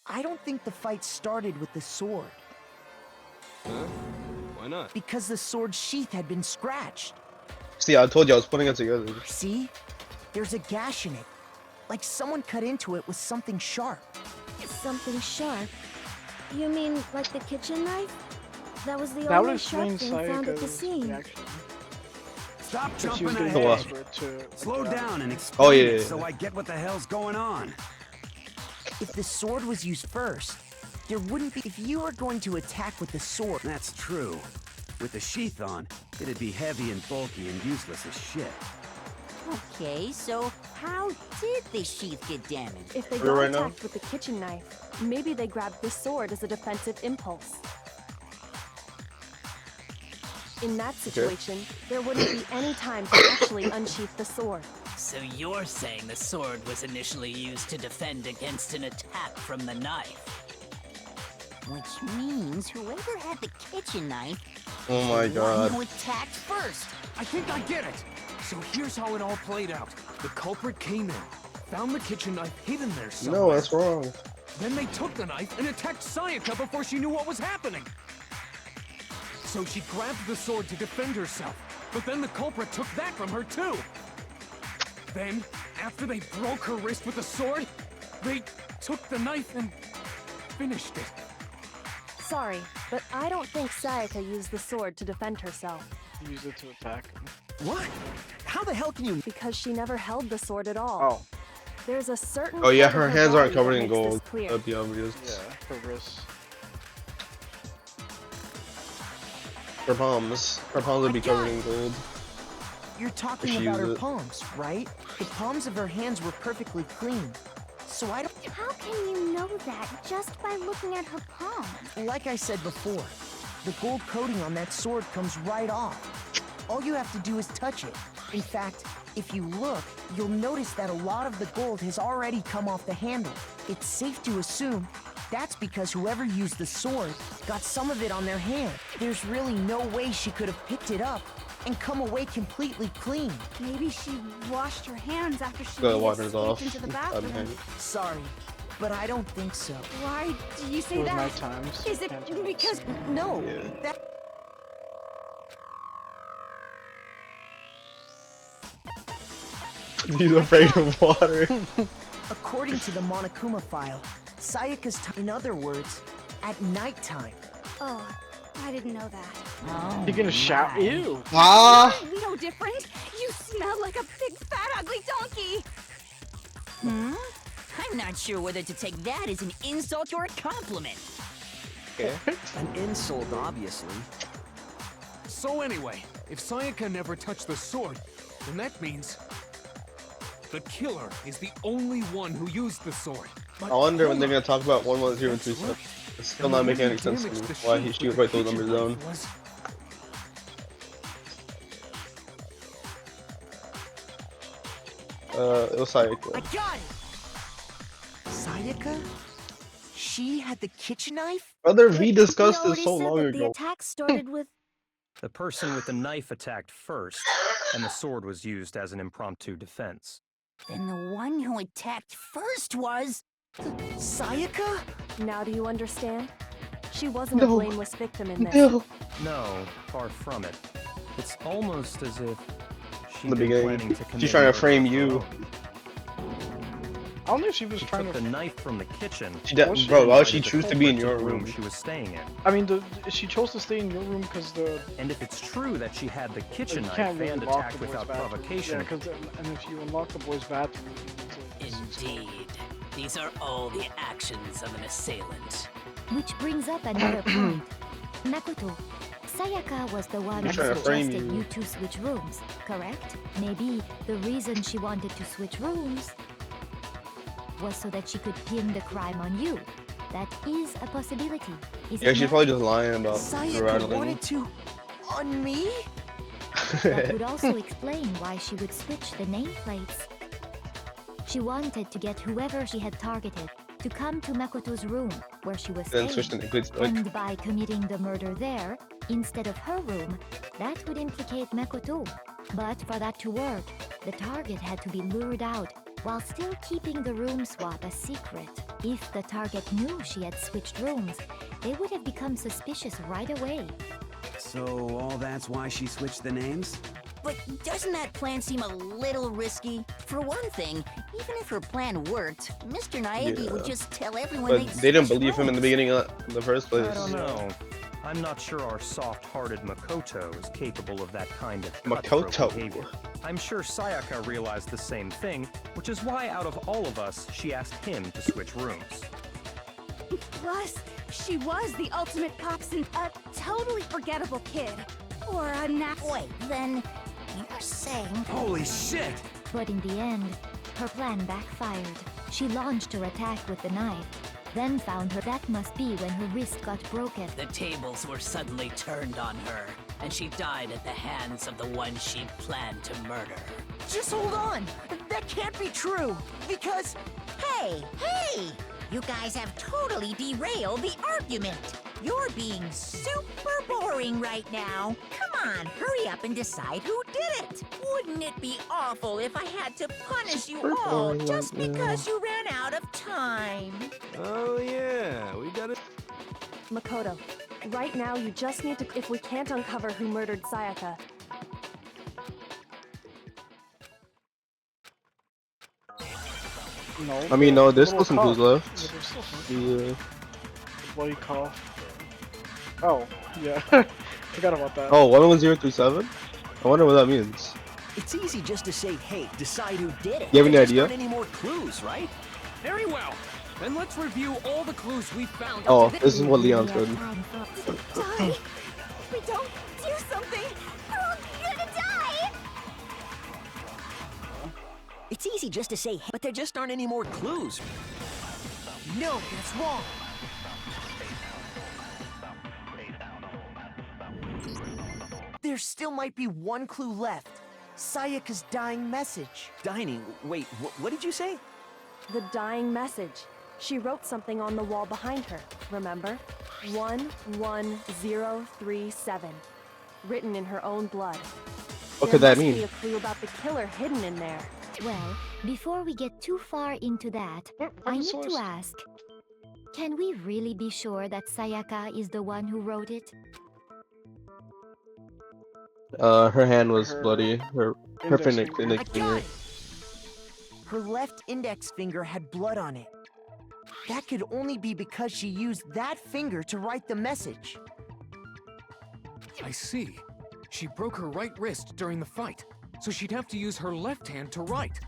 I don't think the fight started with the sword. Huh? Why not? Because the sword sheath had been scratched. See, I told you I was putting it together. See? There's a gash in it. Like someone cut into it with something sharp. Something sharp? You mean like the kitchen knife? That was the That would only sharp explain thing found at the Sayaka's scene. reaction. Stop She was jumping getting ahead. desperate to. Slow like, down and explain Oh, yeah, it yeah. so I get what the hell's going on. If the sword was used first, there wouldn't be. If you were going to attack with the sword, That's true. With the sheath on, it'd be heavy and bulky and useless as shit. Okay, so how did the sheath get damaged? If they We're got right now. attacked with the kitchen knife, maybe they grabbed the sword as a defensive impulse. In that situation, there wouldn't be any time to actually unsheath the sword. So you're saying the sword was initially used to defend against an attack from the knife? Which means whoever had the kitchen knife Oh my was god. the one who attacked first. I think I get it. So here's how it all played out. The culprit came in, found the kitchen knife hidden there somewhere. No, that's wrong. Then they took the knife and attacked Sayaka before she knew what was happening. So she grabbed the sword to defend herself, but then the culprit took that from her too. Then, after they broke her wrist with the sword, they took the knife and finished it. Sorry, but I don't think Sayaka used the sword to defend herself. Use it to attack him. what? How the hell can you? Because she never held the sword at all. Oh, There's a certain. Oh yeah, part of her hands aren't body covered that in makes this gold. clear. That'd be obvious. yeah, her wrists. Her palms. Her palms would be covered in gold. You're talking She about used her it. palms, right? The palms of her hands were perfectly clean. So I don't. How can you know that just by looking at her palm? Like I said before, the gold coating on that sword comes right off. All you have to do is touch it. In fact, if you look, you'll notice that a lot of the gold has already come off the handle. It's safe to assume that's because whoever used the sword got some of it on their hand. There's really no way she could have picked it up and come away completely clean. Maybe she washed her hands after she The made water's escape off. into the I'm bathroom. hanging. Sorry, but I don't think so. Why do you say It was that? night times. Is it because... No, Yeah. that... He's afraid of water. According to the Monokuma file, Sayaka's in other words, at nighttime. Oh, I didn't know that. You're gonna shout, ew! Ah! You're no different. You smell like a big, fat, ugly donkey. I'm not sure whether to take that as an insult or a compliment. An insult, obviously. So anyway, if Sayaka never touched the sword, then that means the killer is the only one who used the sword. I wonder when they're gonna talk about 11037. It's still not making any sense to me why she would write those numbers down. It was Sayaka. I got it! Sayaka? She had the kitchen knife? Brother, we discussed We this so already long said that the ago. attack started with... The person with the knife attacked first, and the sword was used as an impromptu defense. Then the one who attacked first was... Sayaka? Now do you understand? She wasn't No. a blameless victim in this. No. No, far from it. It's almost as if In the she'd been planning beginning, to commit she's trying to murder frame of her you. own. I don't think she was She trying took to... the knife from the kitchen. Bro, why would she and choose invited to be in the your culprit room? she was staying in? I mean, she chose to stay in your room because the... And if it's true that she had the kitchen you knife can't really and lock attacked the boys' without bathroom. provocation, Yeah, because and if you unlock the boys' bathroom, you need to... Indeed. These are all the actions of an assailant. Which brings up another point. Makoto, Sayaka was the one who He's trying to frame suggested you. you two switch rooms, correct? Maybe the reason she wanted to switch rooms was so that she could pin the crime on you. That is a possibility, is Yeah, it she's not? probably just lying about Sayaka rattling. wanted to... on me? That would also explain why she would switch the nameplates. She wanted to get whoever she had targeted to come to Makoto's room, where she was Then staying. switch the nameplates back. And by committing the murder there, instead of her room, that would implicate Makoto. But for that to work, the target had to be lured out, while still keeping the room swap a secret. If the target knew she had switched rooms, they would have become suspicious right away. So all that's why she switched the names? But doesn't that plan seem a little risky? For one thing, even if her plan worked, Mr. Naegi would Yeah. just tell everyone But they'd they didn't switched believe him in the rooms. beginning in the first place. I don't know. I'm not sure our soft-hearted Makoto is capable of that kind of cutthroat Makoto. behavior. I'm sure Sayaka realized the same thing, which is why out of all of us, she asked him to switch rooms. Plus, she was the ultimate coxswain, a totally forgettable kid. Or a Wait, then you're saying... Holy shit! But in the end, her plan backfired. She launched her attack with the knife, then found her. That must be when her wrist got broken. The tables were suddenly turned on her, and she died at the hands of the one she planned to murder. Just hold on! That can't be true! Because... Hey! You guys have totally derailed the argument. You're being super boring right now. Come on, hurry up and decide who did it. Wouldn't it be awful if I had to punish you Super all boring just right now. because you ran out of time? Oh yeah, we got it. Makoto, right now you just need to... If we can't uncover who murdered Sayaka, No. I mean, no, there's Little still some clues cough. left. Yeah, there's still some. Yeah. Bloody cough. Oh, yeah. Forgot about that. Oh, 11037? I wonder what that means. It's easy just to say, hey, decide who did it. You have any There just idea? aren't any more clues, right? Very well. Then let's review all the clues we found. Oh, this is what Leon said. Die! If we don't do something, we're all gonna die! It's easy just to say, hey, but there just aren't any more clues. No, that's wrong! There still might be one clue left. Sayaka's dying message. Dining, wait, what did you say? the dying message. She wrote something on the wall behind her, remember? 11037. Written in her own blood. What There could that must mean? be a clue about the killer hidden in there. Well, before we get too far into that, I need to ask, can we really be sure that Sayaka is the one who wrote it? Her hand was Her bloody. Her index index finger. I finger. got it! Her left index finger had blood on it. That could only be because she used that finger to write the message. I see. She broke her right wrist during the fight, so she'd have to use her left hand to write.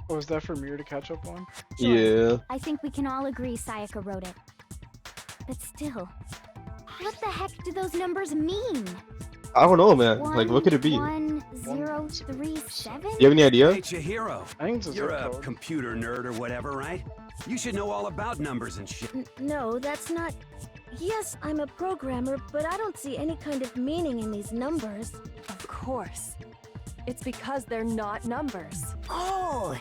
Was that for Mir to catch up on? Yeah. I think we can all agree Sayaka wrote it. But still, what the heck do those numbers mean? I don't know, man. Like, what could it be? 1037? You have any idea? Hey, Chihiro. I think it's a You're zip a code. computer nerd or whatever, right? You should know all about numbers and shit. No, that's not... Yes, I'm a programmer, but I don't see any kind of meaning in these numbers. Of course. It's because they're not numbers. Oh,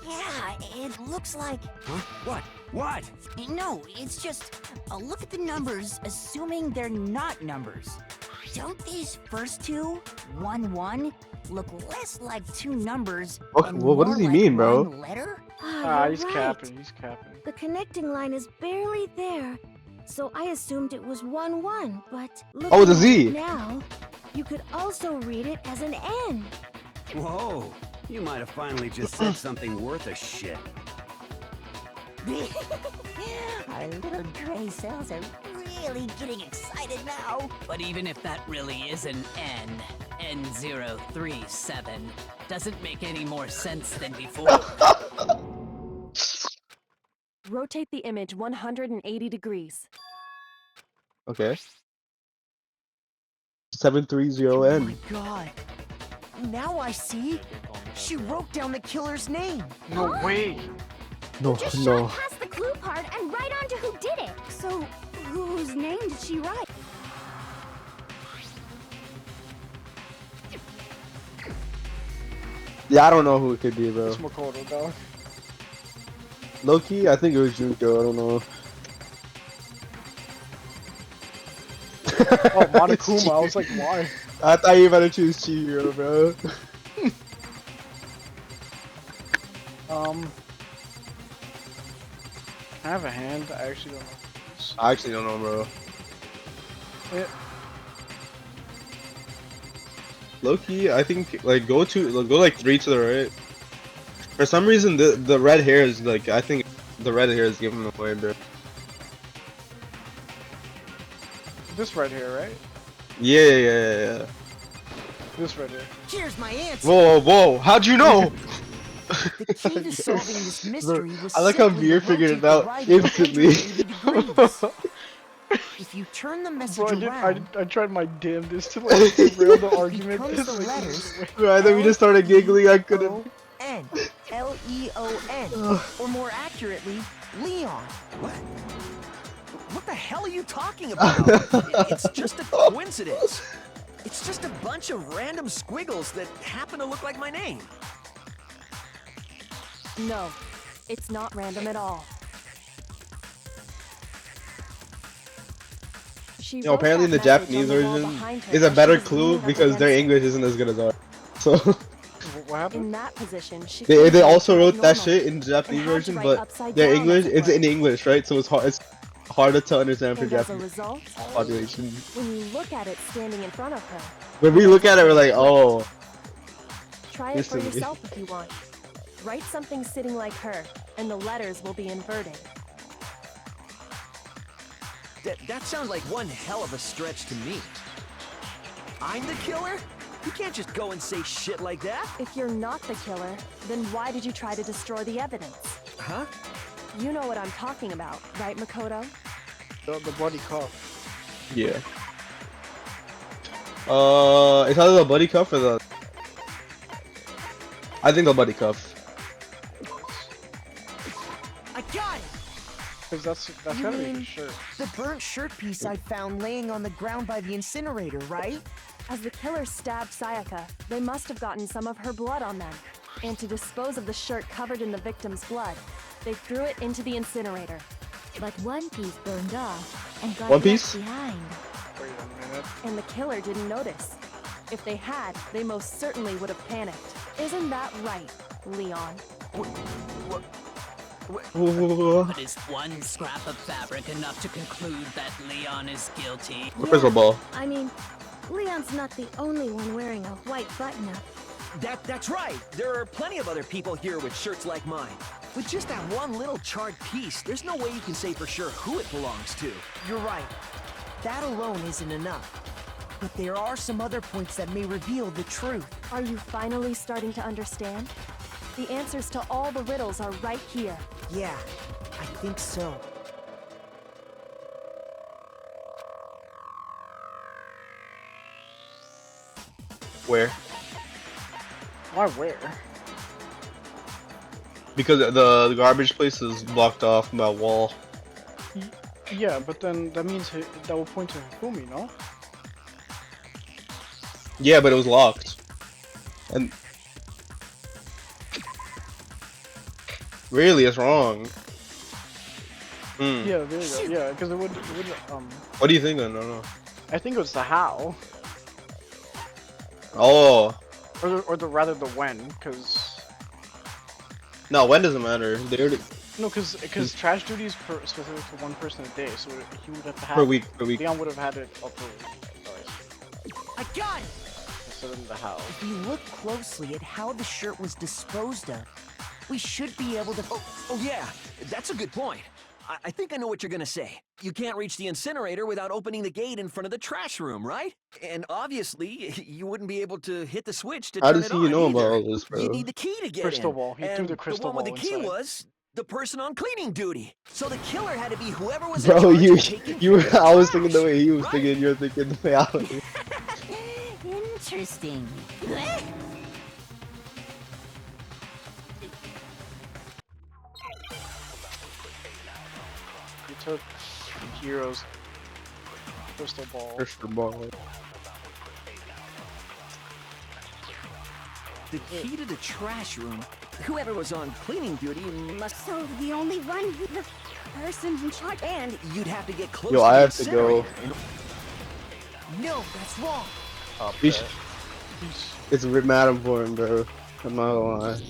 yeah, it looks like... Huh? What? What? No, it's just, look at the numbers, assuming they're not numbers. Don't these first two, 1, 1, look less like two numbers Okay, and well, what more does he like mean, bro? one letter? Ah, he's you're right. capping. He's capping. The connecting line is barely there, so I assumed it was 1, 1, but Oh, the looking at Z. it now, you could also read it as an N. Whoa. You might have finally just said something worth a shit. Our little gray cells are really getting excited now. But even if that really is an N037, doesn't make any more sense than before. Rotate the image 180 degrees. Okay. 730N. My God. Now I see. She wrote down the killer's name. No way. No, Just no. shot past the clue part and right on to who did it. So, whose name did she write? Yeah, I don't know who it could be, bro. It's Makoto, dog. Low-key, I think it was Junko. I don't know. Oh, Monokuma. I was like, why? I thought you were about to choose Chihiro, bro. I have a hand. I actually don't know. I actually don't know, bro. It, Low-key, I think like go like 3 to the right. For some reason, the red hair is like I think the red hair is giving them away, bro. this right here, right? Yeah. This right here. Here's my answer. Whoa, whoa! How'd you know? The key to solving this mystery was I like how simply Mir to figured rotate it the out right instantly. 180 degrees. If you turn the message Bro, around, I tried my damnedest to like derail the argument. becomes the Like, letters Bro, I thought we just started giggling. I couldn't. N, L-E-O-N, or more accurately, Leon. What the hell are you talking about? It's just a coincidence. It's just a bunch of random squiggles that happen to look like my name. No, it's not random at all. She Yo, wrote apparently in that the message Japanese on the wall version behind her is a as she better was clue leaning up because their against English isn't as good as ours. So what happened? In that position, she they couldn't also write wrote that normal shit in the Japanese and had to version, write but upside their down English as it it's were. in English, right? So it's harder to understand for And as a Japanese result, population. when you look at it standing in front of her, When we look at it, we're like, oh. try it for Instantly. yourself if you want. Write something sitting like her, and the letters will be inverted. That sounds like one hell of a stretch to me. I'm the killer? You can't just go and say shit like that. If you're not the killer, then why did you try to destroy the evidence? Huh? You know what I'm talking about, right, Makoto? The bloody cup. Yeah. It's either the buddy cuff or the. I think the buddy cuff. I got it! Cause that's You gotta be the mean shirt. the burnt shirt piece I found laying on the ground by the incinerator, right? As the killer stabbed Sayaka, they must have gotten some of her blood on them. And to dispose of the shirt covered in the victim's blood, they threw it into the incinerator. But one piece burned off and got One left piece? behind. Wait a minute. And the killer didn't notice. If they had, they most certainly would have panicked. Isn't that right, Leon? But is one scrap of fabric enough to conclude that Leon is guilty? Crystal ball. I mean, Leon's not the only one wearing a white button-up. That's right. There are plenty of other people here with shirts like mine. With just that one little charred piece, there's no way you can say for sure who it belongs to. You're right. That alone isn't enough. But there are some other points that may reveal the truth. Are you finally starting to understand? The answers to all the riddles are right here. Yeah, I think so. Where? Why where? Because the garbage place is blocked off by a wall. Yeah, but then that means that will point to Hifumi, no? Yeah, but it was locked. And really, it's wrong. Yeah, there you go. Yeah, because it would What do you think then? No. I think it was the how, Oh. or the rather the when, because No, when doesn't matter. They already no, because trash duty is specific to one person a day, so he would have to have per week. Leon would have had it up for I got it! instead of the how. If we look closely at how the shirt was disposed of, we should be able to... Oh yeah, that's a good point. I think I know what you're gonna say. You can't reach the incinerator without opening the gate in front of the trash room, right? And obviously, you wouldn't be able to hit the switch to How turn does it he on know either. about all this, bro? You need the key to get Crystal in. ball. He threw and the crystal one with ball the key inside. was the person on cleaning duty. So the killer had to be whoever was in Bro, charge you of taking care of the I was trash. thinking the way he was thinking, you're thinking the way I was. Interesting. He took Hero's crystal ball. Crystal ball. The key to the trash room. Whoever was on cleaning duty must. So the only one who the person in charge. And you'd have to get close Yo, to I the have to go. incinerator. No, that's wrong. It's mad important, bro. I'm not gonna lie.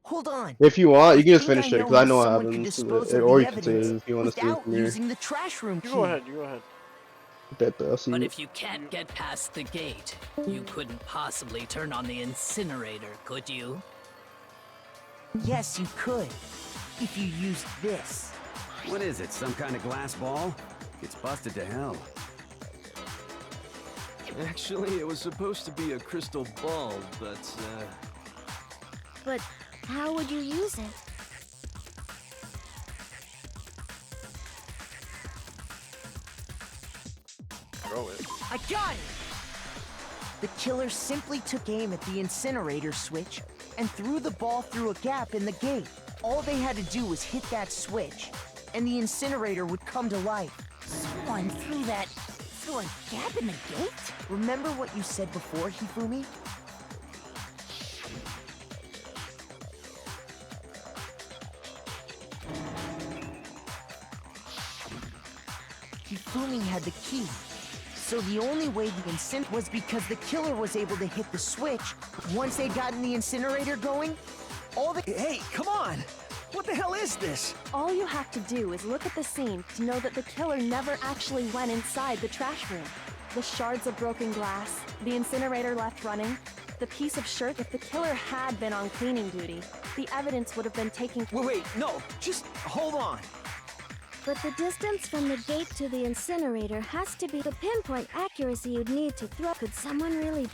Hold on. If you want, you can just think finish it, because how I know what someone could happens. dispose of Or the you can say it evidence if you want to see it without from here. using the trash room key. You go ahead. You go ahead. Bet that, I'll see But you. if you can't get past the gate, you couldn't possibly turn on the incinerator, could you? Yes, you could. If you used this. What is it, some kind of glass ball? It's busted to hell. Actually, it was supposed to be a crystal ball, but, But how would you use it? Throw it. I got it! The killer simply took aim at the incinerator switch and threw the ball through a gap in the gate. All they had to do was hit that switch, and the incinerator would come to life. Someone threw a gap in the gate? Remember what you said before, Hifumi? Hifumi had the key. So the only way the incinerator was because the killer was able to hit the switch. Once they'd gotten the incinerator going, all the— Hey, come on! What the hell is this? All you have to do is look at the scene to know that the killer never actually went inside the trash room. The shards of broken glass, the incinerator left running, the piece of shirt. If the killer had been on cleaning duty, the evidence would have been taken. Wait, no, just hold on. But the distance from the gate to the incinerator has to be the pinpoint accuracy you'd need to throw. Could someone really...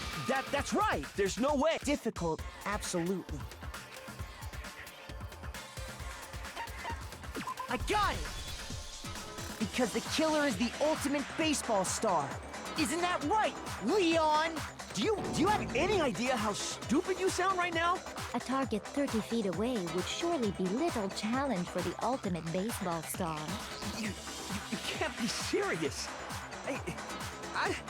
That's right! There's no way! Difficult, absolutely. I got it! Because the killer is the ultimate baseball star. Isn't that right, Leon? Do you have any idea how stupid you sound right now? A target 30 feet away would surely be little challenge for the ultimate baseball star. You can't be serious.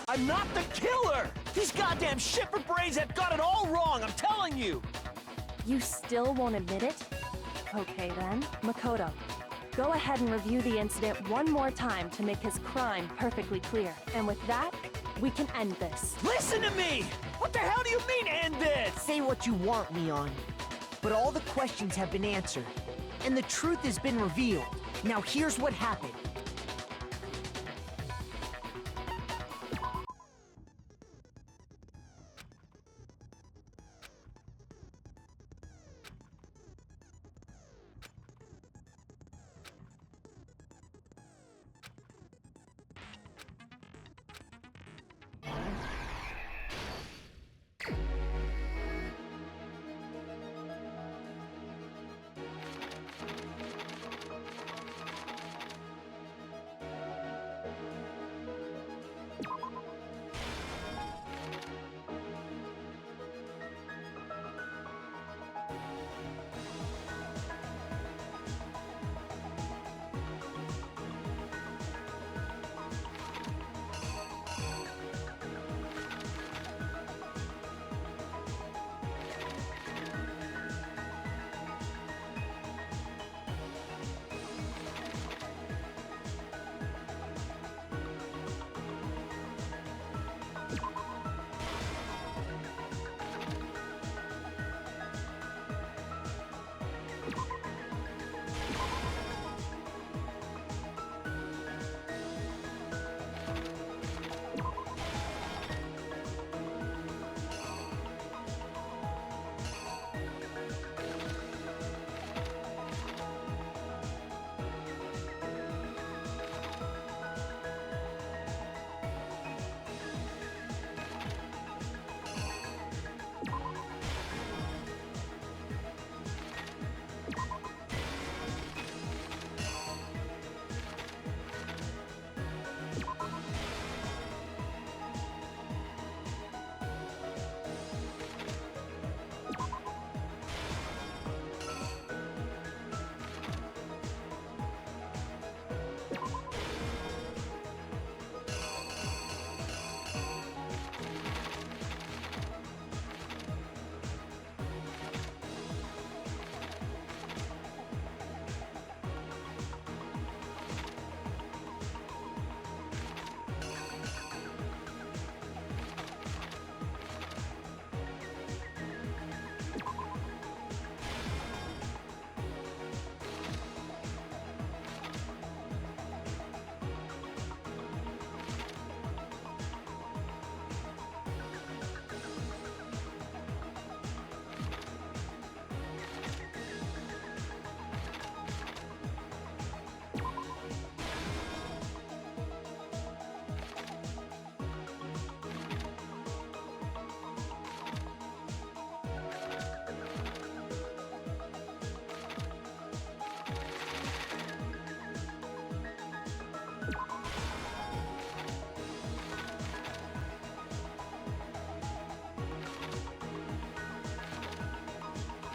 I'm not the killer! These goddamn shipper brains have got it all wrong, I'm telling you! You still won't admit it? Okay then, Makoto. Go ahead and review the incident one more time to make his crime perfectly clear. And with that, We can end this. Listen to me! What the hell do you mean, end this? Say what you want, Leon. But all the questions have been answered, and the truth has been revealed. Now here's what happened.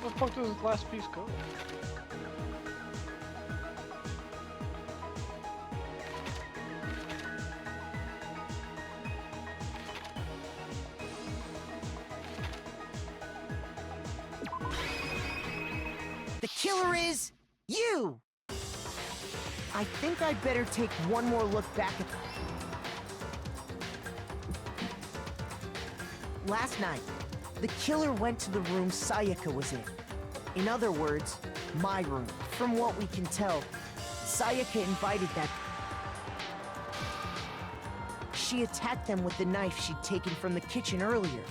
Where the fuck does this last piece go? The killer is you! I think I'd better take one more look back at... Last night, the killer went to the room Sayaka was in. In other words, my room. From what we can tell, Sayaka invited that... She attacked them with the knife she'd taken from the kitchen earlier.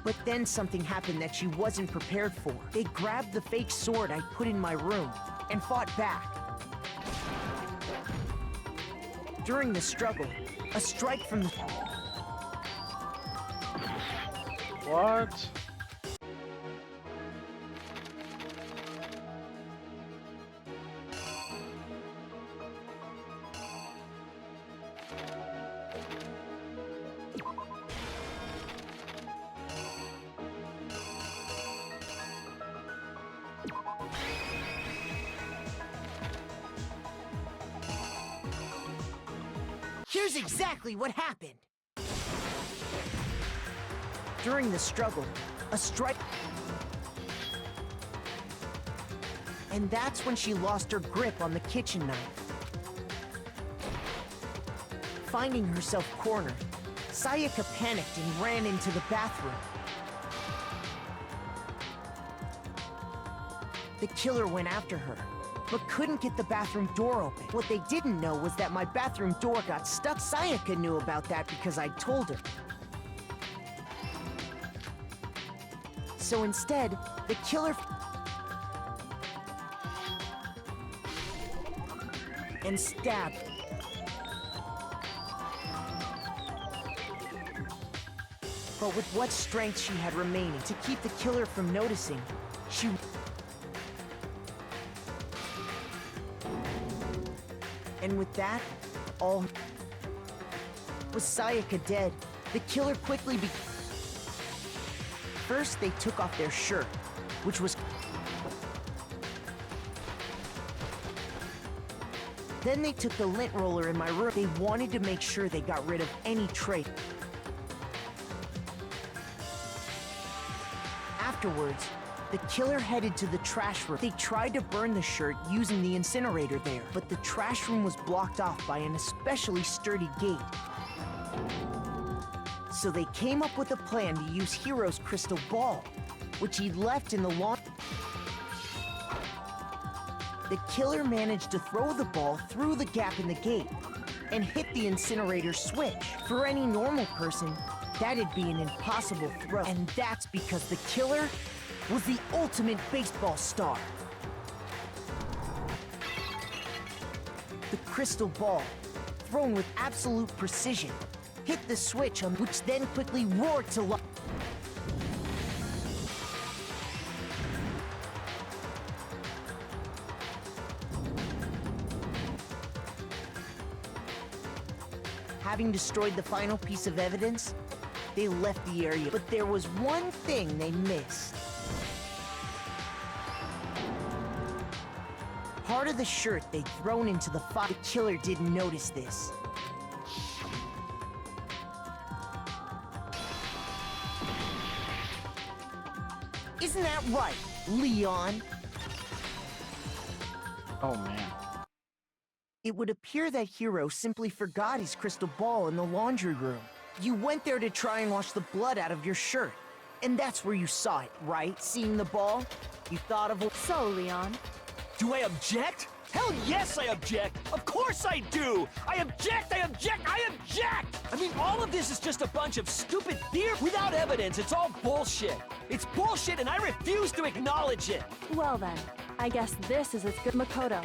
But then something happened that she wasn't prepared for. They grabbed the fake sword I put in my room and fought back. During the struggle, a strike from the... What? Here's exactly what happened. During the struggle, a strike... And that's when she lost her grip on the kitchen knife. Finding herself cornered, Sayaka panicked and ran into the bathroom. The killer went after her, but couldn't get the bathroom door open. What they didn't know was that my bathroom door got stuck. Sayaka knew about that because I told her. So instead, the killer and stabbed. But with what strength she had remaining to keep the killer from noticing, she... And with that, all... Was Sayaka dead, the killer quickly First, they took off their shirt, which was... Then they took the lint roller in my room. They wanted to make sure they got rid of any trace. Afterwards, the killer headed to the trash room. They tried to burn the shirt using the incinerator there, but the trash room was blocked off by an especially sturdy gate. So they came up with a plan to use Hiro's crystal ball, which he'd left in the lawn. The killer managed to throw the ball through the gap in the gate and hit the incinerator switch. For any normal person, that'd be an impossible throw. And that's because the killer was the ultimate baseball star. The crystal ball, thrown with absolute precision, hit the switch on which then quickly roared to life. Having destroyed the final piece of evidence, they left the area. But there was one thing they missed. Part of the shirt they'd thrown into the fire. The killer didn't notice this. Isn't that right, Leon? Oh man. It would appear that Hiro simply forgot his crystal ball in the laundry room. You went there to try and wash the blood out of your shirt. And that's where you saw it, right? Seeing the ball? You thought of a... So, Leon. Do I object? Hell yes, I object! Of course I do! I object! I object! I object! I mean, all of this is just a bunch of stupid theory without evidence. It's all bullshit. It's bullshit, and I refuse to acknowledge it. Well then, I guess this is as good. Makoto.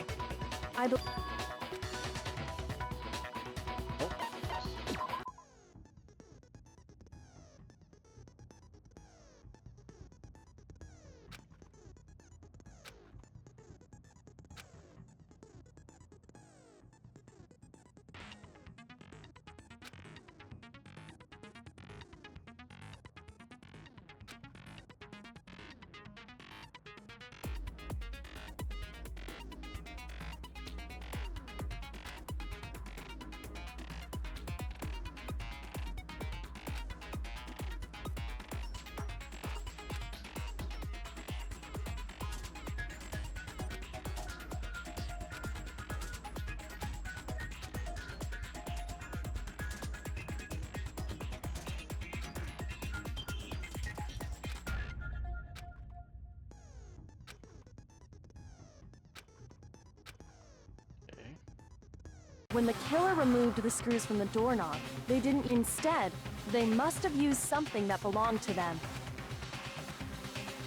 When the killer removed the screws from the doorknob, they didn't. Instead, they must have used something that belonged to them.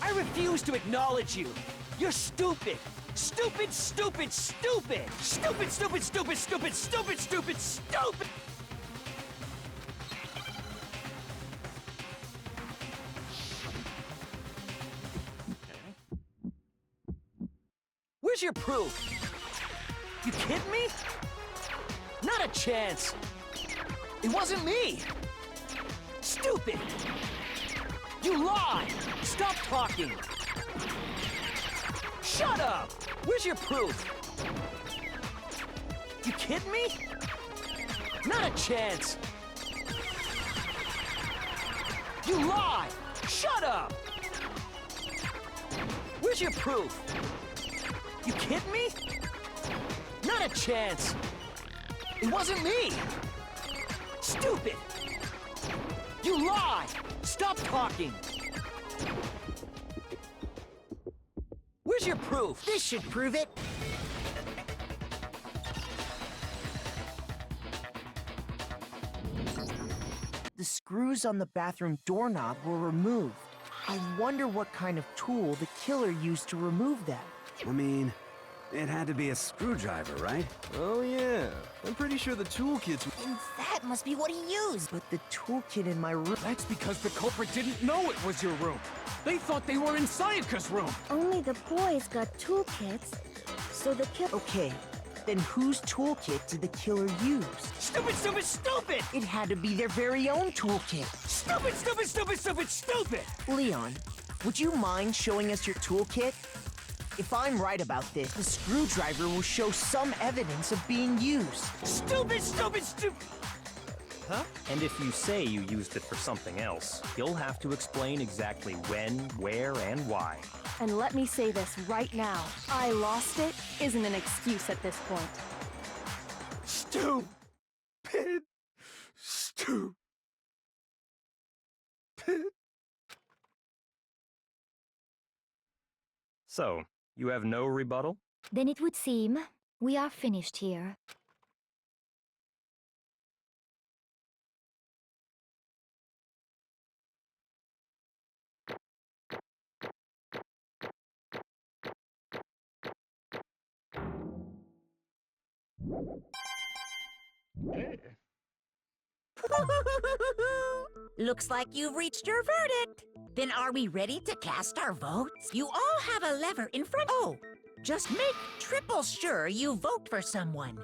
I refuse to acknowledge you. You're stupid. Stupid, stupid, stupid. Stupid, stupid, stupid, stupid, stupid, stupid, stupid. Where's your proof? You kidding me? Not a chance! It wasn't me! Stupid! You lie! Stop talking! Shut up! Where's your proof? You kidding me? Not a chance! You lie! Shut up! Where's your proof? You kidding me? Not a chance. It wasn't me. Stupid. You lie. Stop talking. Where's your proof? This should prove it. The screws on the bathroom doorknob were removed. I wonder what kind of tool the killer used to remove them. I mean, it had to be a screwdriver, right? Oh yeah, I'm pretty sure the toolkit's... And that must be what he used. But the toolkit in my room... That's because the culprit didn't know it was your room. They thought they were in Sayaka's room. Only the boys got toolkits, so the killer... Okay, then whose toolkit did the killer use? Stupid, stupid, stupid! It had to be their very own toolkit. Stupid, stupid, stupid, stupid, stupid! Leon, would you mind showing us your toolkit? If I'm right about this, the screwdriver will show some evidence of being used. Stupid, stupid, stupid! Huh? And if you say you used it for something else, you'll have to explain exactly when, where, and why. And let me say this right now. I lost it isn't an excuse at this point. Stupid. Stupid. So, you have no rebuttal? Then it would seem we are finished here. Hey. Looks like you've reached your verdict. Then are we ready to cast our votes? You all have a lever in front. Oh, just make triple sure you vote for someone.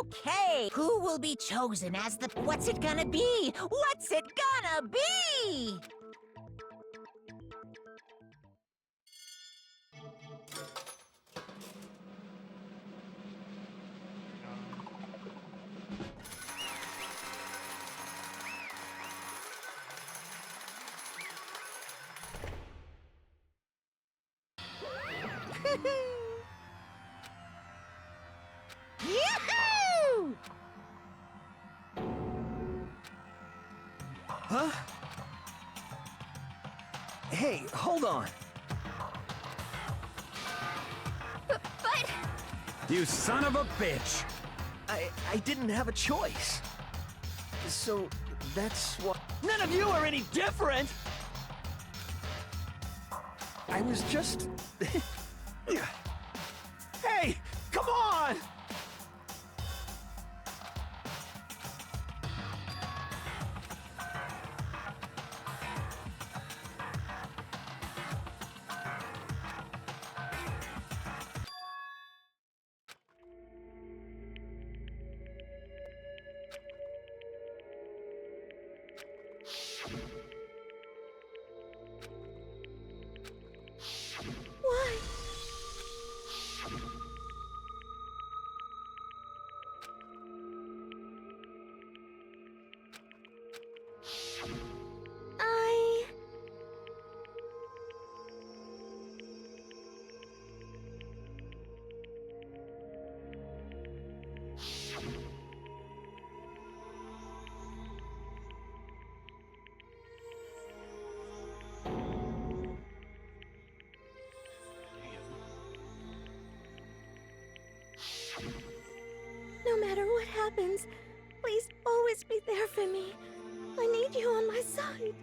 Okay, who will be chosen as the... What's it gonna be? What's it gonna be? Yoo-hoo! Huh? Hey, hold on. But... You son of a bitch! I didn't have a choice. So, that's what... None of you are any different! I was just... Hey! Come on! Why? No matter what happens, please always be there for me. I need you on my side.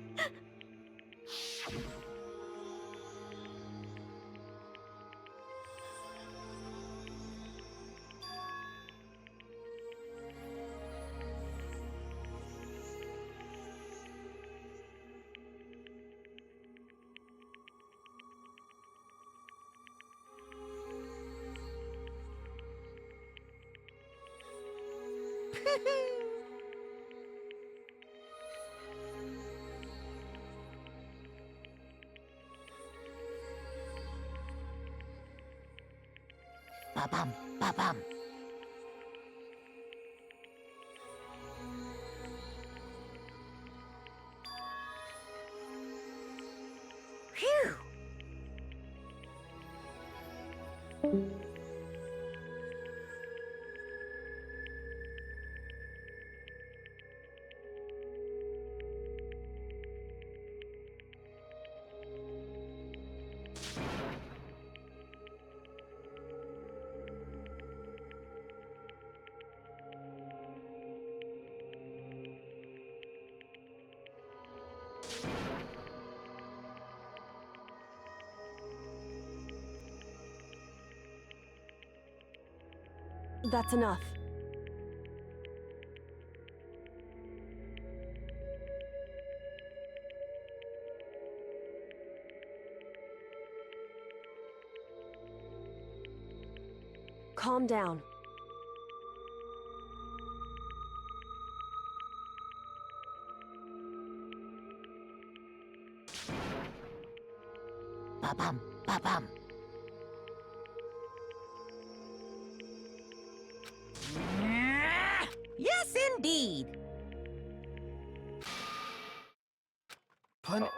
Ba-bum, ba-bum. Phew! That's enough. Calm down. Ba-bum, ba-bum. Yes, indeed.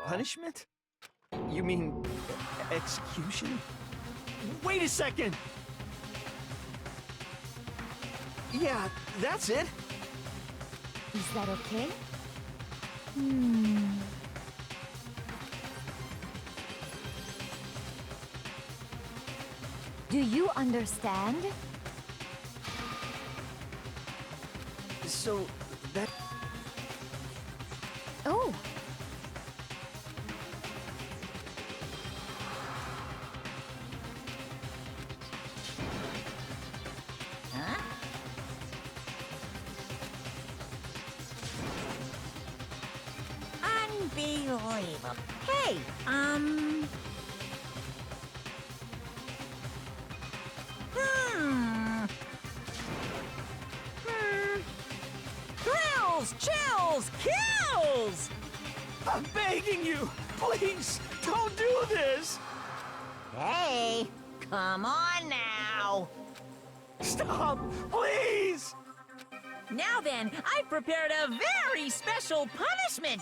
Punishment? You mean execution? Wait a second! Yeah, that's it. Is that okay? Do you understand? So, that... Oh. Huh? Unbelievable. Hey, Thrills, chills, kills! I'm begging you! Please, don't do this! Hey, come on now. Stop, please! Now then, I've prepared a very special punishment.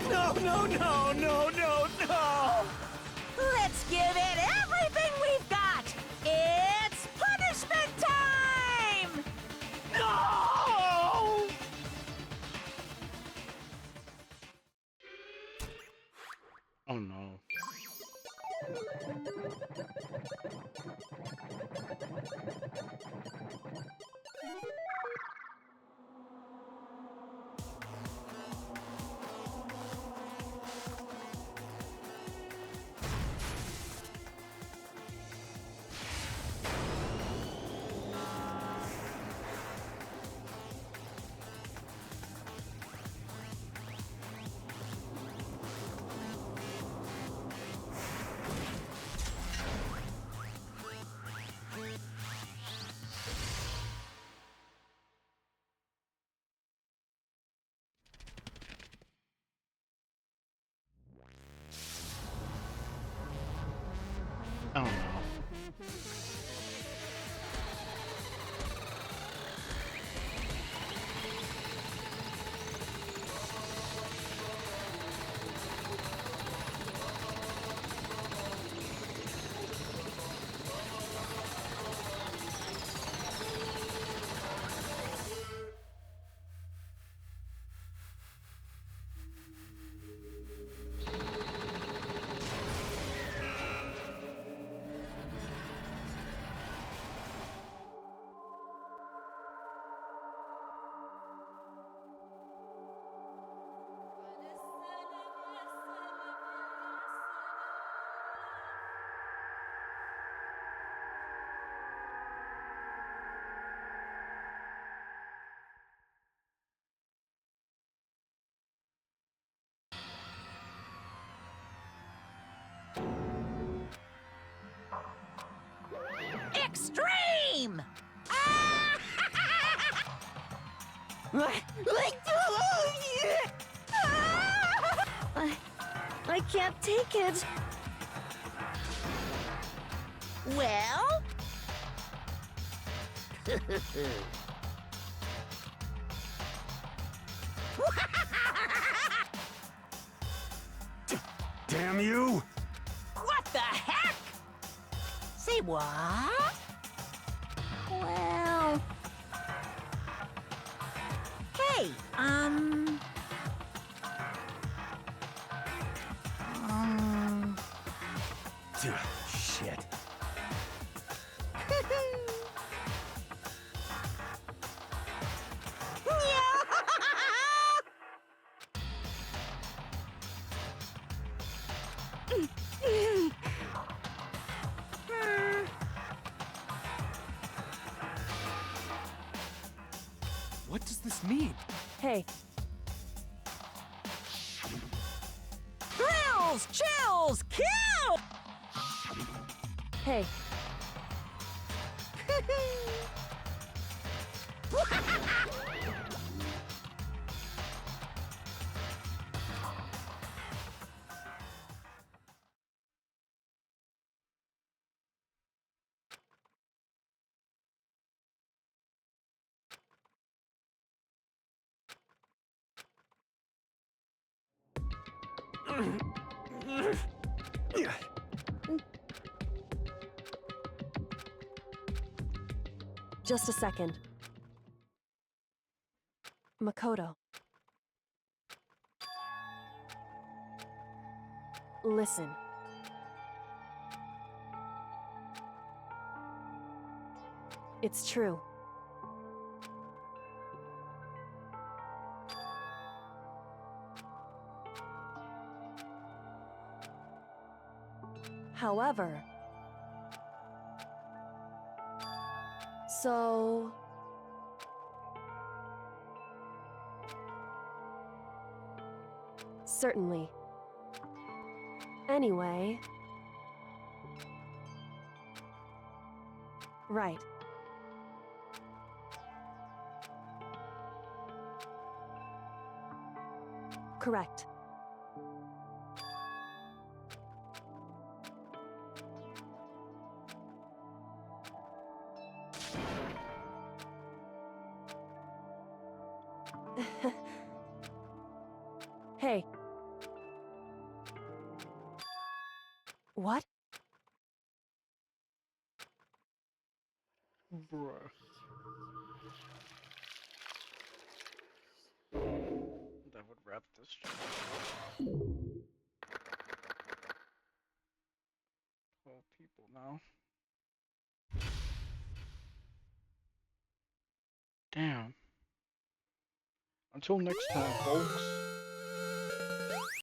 No, no, no, no, no, no! Let's give it everything we've got. It's punishment time! No! Oh no. Oh no. Extreme! I can't take it. Well? Damn you! What the heck? Say what? Well... Hey, Shit. What does this mean? Hey, Thrills, chills, kill! hey, just a second. Makoto. Listen. It's true. However, so certainly. Anyway, right. Correct. Hey. What? Bruh. That would wrap this chapter. 12 people now. Damn. Until next time, folks.